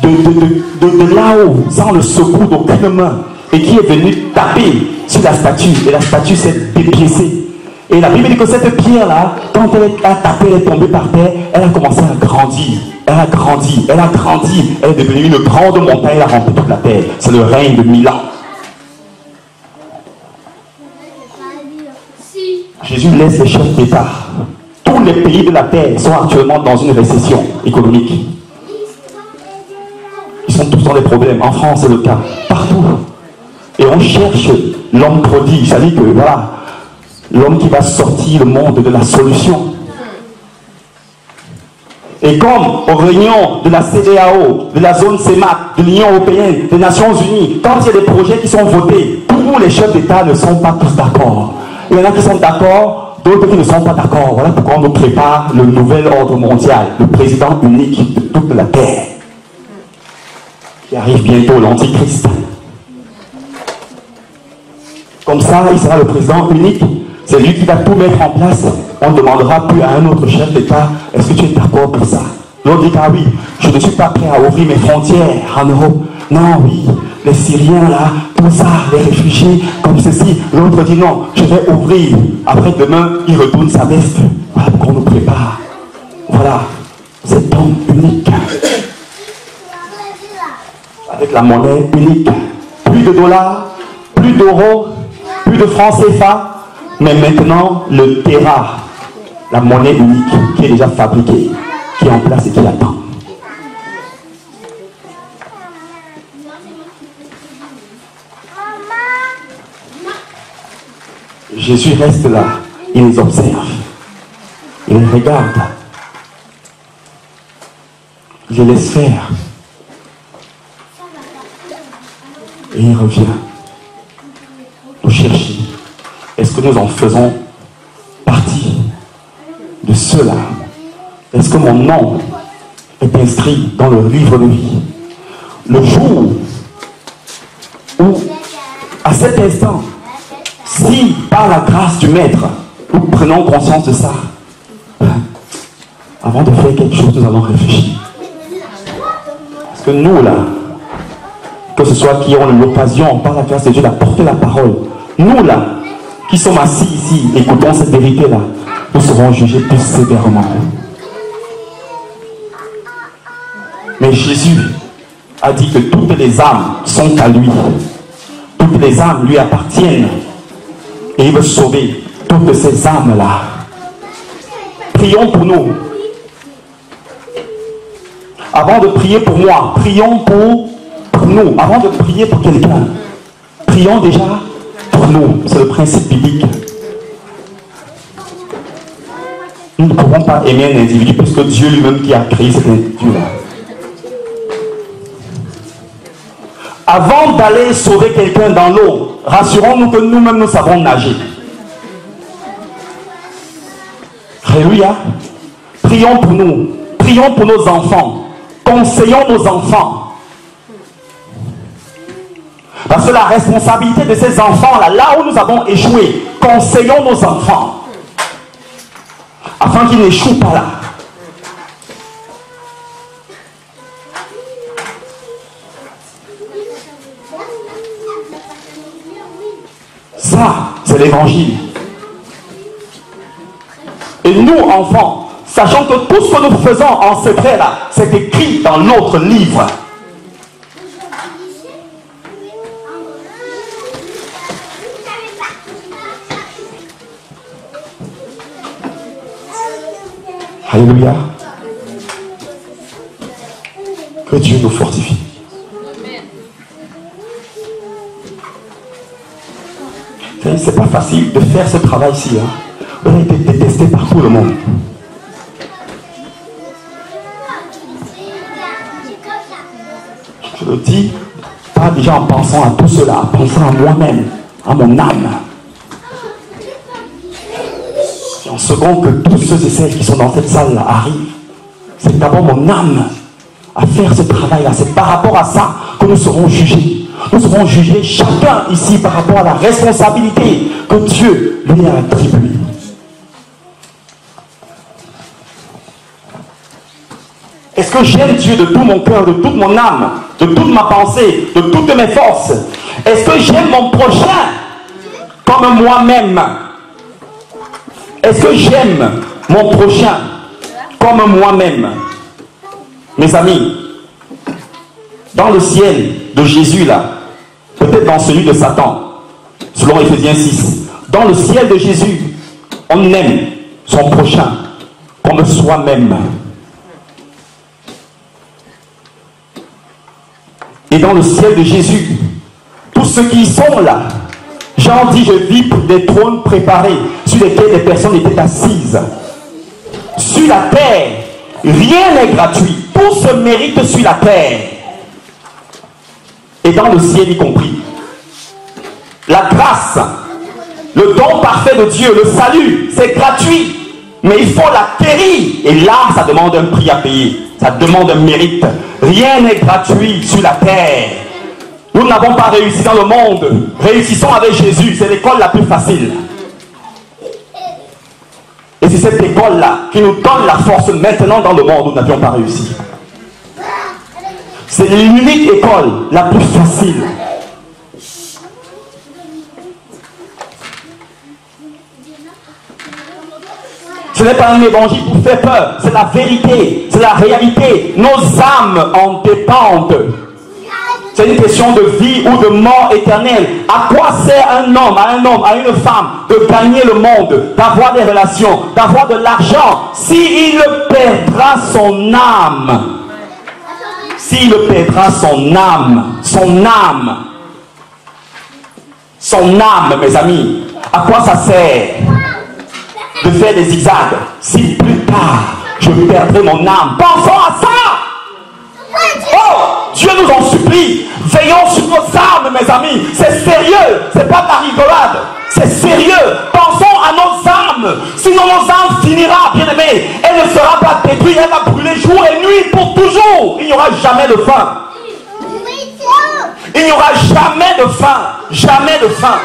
de là-haut, sans le secours d'aucune main, et qui est venue taper sur la statue, et la statue s'est dépiécée. Et la Bible dit que cette pierre-là, quand elle a tapé, elle est tombée par terre, elle a commencé à grandir. Elle a grandi, elle a grandi, elle est devenue une grande montagne, elle a rempli toute la terre. C'est le règne de 1000 ans. Jésus laisse les chefs d'État. Tous les pays de la terre sont actuellement dans une récession économique. Ils sont tous dans des problèmes. En France, c'est le cas. Partout. Et on cherche l'homme prodige. C'est-à-dire que, voilà, l'homme qui va sortir le monde de la solution. Et comme aux réunions de la CEDEAO, de la zone CEMAC, de l'Union européenne, des Nations Unies, quand il y a des projets qui sont votés, tous les chefs d'État ne sont pas tous d'accord. Il y en a qui sont d'accord, d'autres qui ne sont pas d'accord. Voilà pourquoi on nous prépare le nouvel ordre mondial, le président unique de toute la terre, qui arrive bientôt, l'Antichrist. Comme ça, il sera le président unique. C'est lui qui va tout mettre en place. On ne demandera plus à un autre chef d'État, est-ce que tu es d'accord pour ça? L'autre dit, ah oui, je ne suis pas prêt à ouvrir mes frontières en Europe. Non, oui, les Syriens là, tout ça, les réfugiés, comme ceci. L'autre dit, non, je vais ouvrir. Après demain, il retourne sa veste. Voilà pourquoi on nous prépare. Voilà, cet homme unique. Avec la monnaie unique. Plus de dollars, plus d'euros, plus de francs CFA. Mais maintenant, le Terra, la monnaie unique qui est déjà fabriquée, qui est en place et qui attend. Jésus reste là, il les observe, il les regarde, il les laisse faire, et il revient nous chercher. Est-ce que nous en faisons partie de ceux-là? Est-ce que mon nom est inscrit dans le livre de vie? Le jour où, à cet instant, si par la grâce du Maître, nous prenons conscience de ça, avant de faire quelque chose, nous allons réfléchir. Parce que nous, là, que ce soit qui ont l'occasion, par la grâce de Dieu, d'apporter la parole, nous, là, qui sommes assis ici, écoutons cette vérité-là, nous serons jugés plus sévèrement. Mais Jésus a dit que toutes les âmes sont à lui. Toutes les âmes lui appartiennent. Et il veut sauver toutes ces âmes-là. Prions pour nous. Avant de prier pour moi, prions pour nous. Avant de prier pour quelqu'un, prions déjà pour nous. C'est le principe biblique. Nous ne pouvons pas aimer un individu parce que Dieu lui-même qui a créé cet individu-là. Avant d'aller sauver quelqu'un dans l'eau, rassurons-nous que nous-mêmes nous savons nager. Alléluia. Prions pour nous. Prions pour nos enfants. Conseillons nos enfants. Parce que la responsabilité de ces enfants-là, là où nous avons échoué, conseillons nos enfants. Afin qu'ils n'échouent pas là. Ça, c'est l'évangile. Et nous, enfants, sachant que tout ce que nous faisons en secret là, c'est écrit dans notre livre. Alléluia. Que Dieu nous fortifie. C'est pas facile de faire ce travail-ci. Hein. On a été détesté par tout le monde. Je le dis, pas déjà en pensant à tout cela, en pensant à moi-même, à mon âme. Et en second que tous ceux et celles qui sont dans cette salle-là arrivent, c'est d'abord mon âme à faire ce travail-là. C'est par rapport à ça que nous serons jugés. Nous serons jugés chacun ici par rapport à la responsabilité que Dieu lui a attribuée. Est-ce que j'aime Dieu de tout mon cœur, de toute mon âme, de toute ma pensée, de toutes mes forces? Est-ce que j'aime mon prochain comme moi-même? Est-ce que j'aime mon prochain comme moi-même? Mes amis, dans le ciel de Jésus là, peut-être dans celui de Satan, selon Éphésiens 6, dans le ciel de Jésus, on aime son prochain comme soi-même. Et dans le ciel de Jésus, tous ceux qui y sont là, Jean dit, je vis pour des trônes préparés sur lesquels les personnes étaient assises. Sur la terre, rien n'est gratuit. Tout se mérite sur la terre. Et dans le ciel y compris. La grâce, le don parfait de Dieu, le salut, c'est gratuit. Mais il faut l'acquérir. Et là, ça demande un prix à payer. Ça demande un mérite. Rien n'est gratuit sur la terre. Nous n'avons pas réussi dans le monde. Réussissons avec Jésus. C'est l'école la plus facile. Et c'est cette école-là qui nous donne la force maintenant dans le monde où nous n'avions pas réussi. C'est l'unique école la plus facile. Ce n'est pas un évangile pour faire peur, c'est la vérité, c'est la réalité. Nos âmes en dépendent. C'est une question de vie ou de mort éternelle. À quoi sert un homme, à une femme de gagner le monde, d'avoir des relations, d'avoir de l'argent, s'il perdra son âme? S'il perdra son âme, mes amis, à quoi ça sert de faire des zigzags si plus tard je perdrai mon âme? Pensons à ça. Oh, Dieu nous en supplie. Veillons sur nos âmes, mes amis. C'est sérieux, c'est pas de la rigolade. C'est sérieux. Pensons à nos âmes. Sinon nos âmes finira, bien aimé. Elle ne sera pas détruite, elle va brûler jour et nuit pour toujours. Il n'y aura jamais de fin. Il n'y aura jamais de fin. Jamais de fin.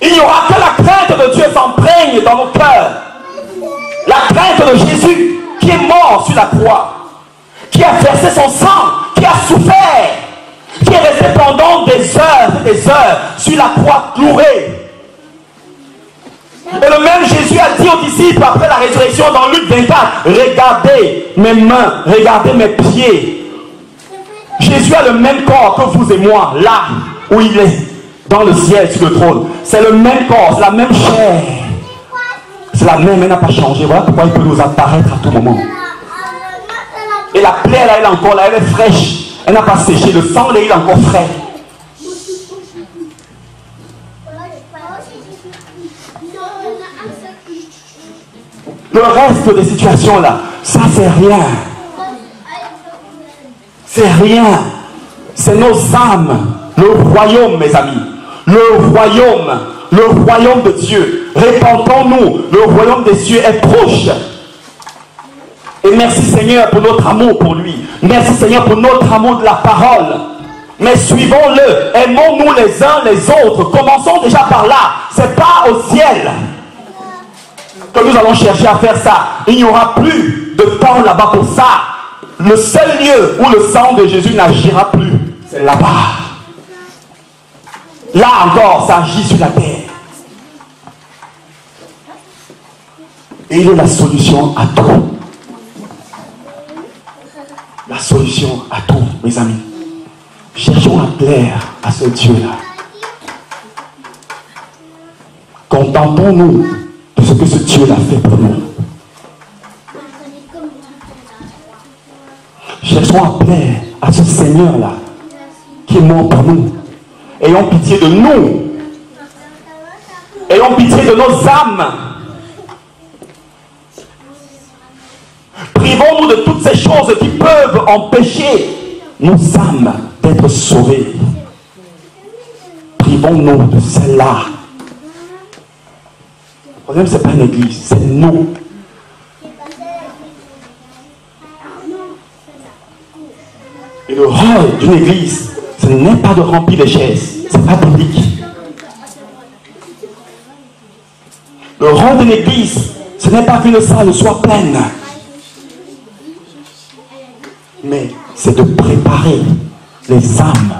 Il n'y aura que la crainte de Dieu s'imprègne dans nos cœurs. La crainte de Jésus qui est mort sur la croix, qui a versé son sang, qui a souffert, qui est resté pendant des heures sur la croix clouée. Et le même Jésus a dit aux disciples après la résurrection dans Luc 24, regardez mes mains, regardez mes pieds. Jésus a le même corps que vous et moi, là où il est, dans le ciel, sur le trône. C'est le même corps, c'est la même chair. C'est la même, elle n'a pas changé. Voilà pourquoi il peut nous apparaître à tout moment. Et la plaie, là, elle est encore là, elle est fraîche. Elle n'a pas séché. Le sang, là, il est encore frais. Le reste des situations là, ça c'est rien. C'est rien. C'est nos âmes. Le royaume, mes amis. Le royaume de Dieu. Répandons-nous. Le royaume des cieux est proche. Et merci Seigneur pour notre amour pour lui. Merci Seigneur pour notre amour de la parole. Mais suivons-le. Aimons-nous les uns les autres. Commençons déjà par là. C'est pas au ciel que nous allons chercher à faire ça. Il n'y aura plus de temps là-bas pour ça. Le seul lieu où le sang de Jésus n'agira plus, c'est là-bas. Là encore, ça agit sur la terre. Et il est la solution à tout. La solution à tout, mes amis. Cherchons à plaire à ce Dieu-là. Contentons-nous de ce que ce Dieu-là fait pour nous. Cherchons à plaire à ce Seigneur-là qui est mort pour nous. Ayons pitié de nous. Ayons pitié de nos âmes. Privons-nous de toutes ces choses qui peuvent empêcher nos âmes d'être sauvées. Privons-nous de celle-là. Le problème, ce n'est pas une église, c'est nous. Et le rôle d'une église, ce n'est pas de remplir les chaises. Ce n'est pas biblique. Le rôle d'une église, ce n'est pas qu'une salle soit pleine. Mais c'est de préparer les âmes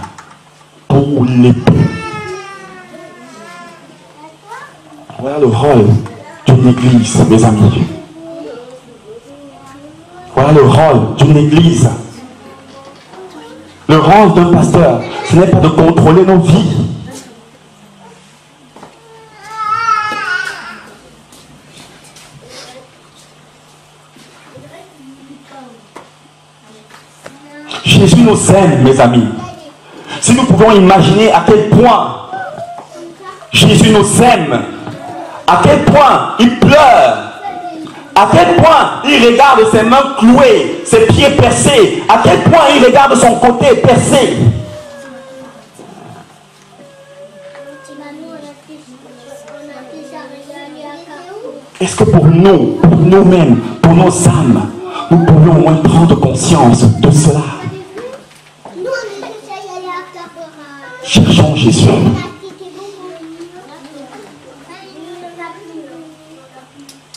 pour l'époux. Voilà le rôle d'une église, mes amis. Voilà le rôle d'une église. Le rôle d'un pasteur, ce n'est pas de contrôler nos vies. Jésus nous aime, mes amis. Si nous pouvons imaginer à quel point Jésus nous aime, à quel point il pleure, à quel point il regarde ses mains clouées, ses pieds percés, à quel point il regarde son côté percé. Est-ce que pour nous, pour nous-mêmes, pour nos âmes, nous pourrions au moins prendre conscience de cela? Cherchons Jésus.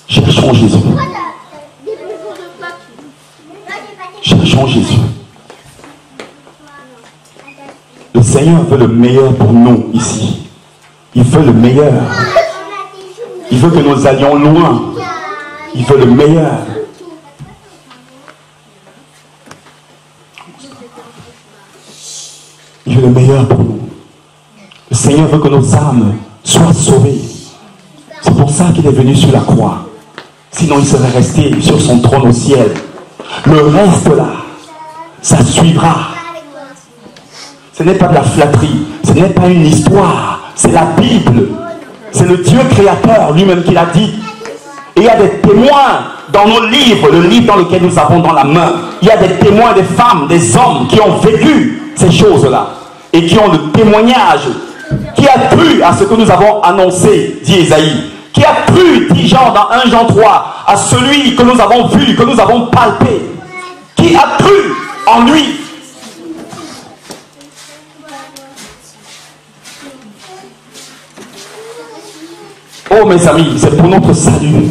Cherchons Jésus. Cherchons Jésus. Le Seigneur veut le meilleur pour nous ici. Il veut le meilleur. Il veut que nous allions loin. Il veut le meilleur. Il veut le meilleur pour nous. Le Seigneur veut que nos âmes soient sauvées. C'est pour ça qu'il est venu sur la croix. Sinon, il serait resté sur son trône au ciel. Le reste là, ça suivra. Ce n'est pas de la flatterie. Ce n'est pas une histoire. C'est la Bible. C'est le Dieu créateur lui-même qui l'a dit. Et il y a des témoins dans nos livres, le livre dans lequel nous avons dans la main. Il y a des témoins, des femmes, des hommes qui ont vécu ces choses-là. Et qui ont le témoignage. Qui a cru à ce que nous avons annoncé, dit Ésaïe. Qui a cru, dit Jean dans 1 Jean 3, à celui que nous avons vu, que nous avons palpé. Qui a cru en lui. Oh mes amis, c'est pour notre salut.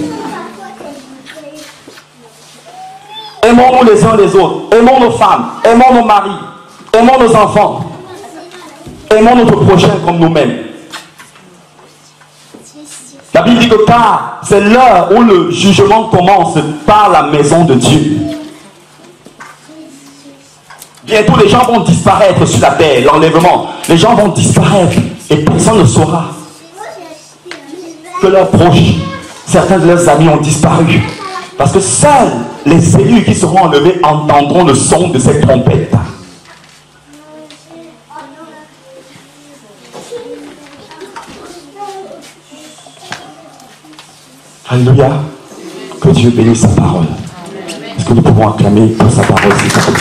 Aimons-nous les uns les autres. Aimons nos femmes. Aimons nos maris. Aimons nos enfants. Aimons notre prochain comme nous-mêmes. La Bible dit que car c'est l'heure où le jugement commence par la maison de Dieu. Bientôt les gens vont disparaître sur la terre, l'enlèvement. Les gens vont disparaître et personne ne saura que leurs proches, certains de leurs amis ont disparu. Parce que seuls les élus qui seront enlevés entendront le son de cette trompette. Alléluia. Que Dieu bénisse sa parole. Est-ce que nous pouvons acclamer pour sa parole, s'il vous plaît?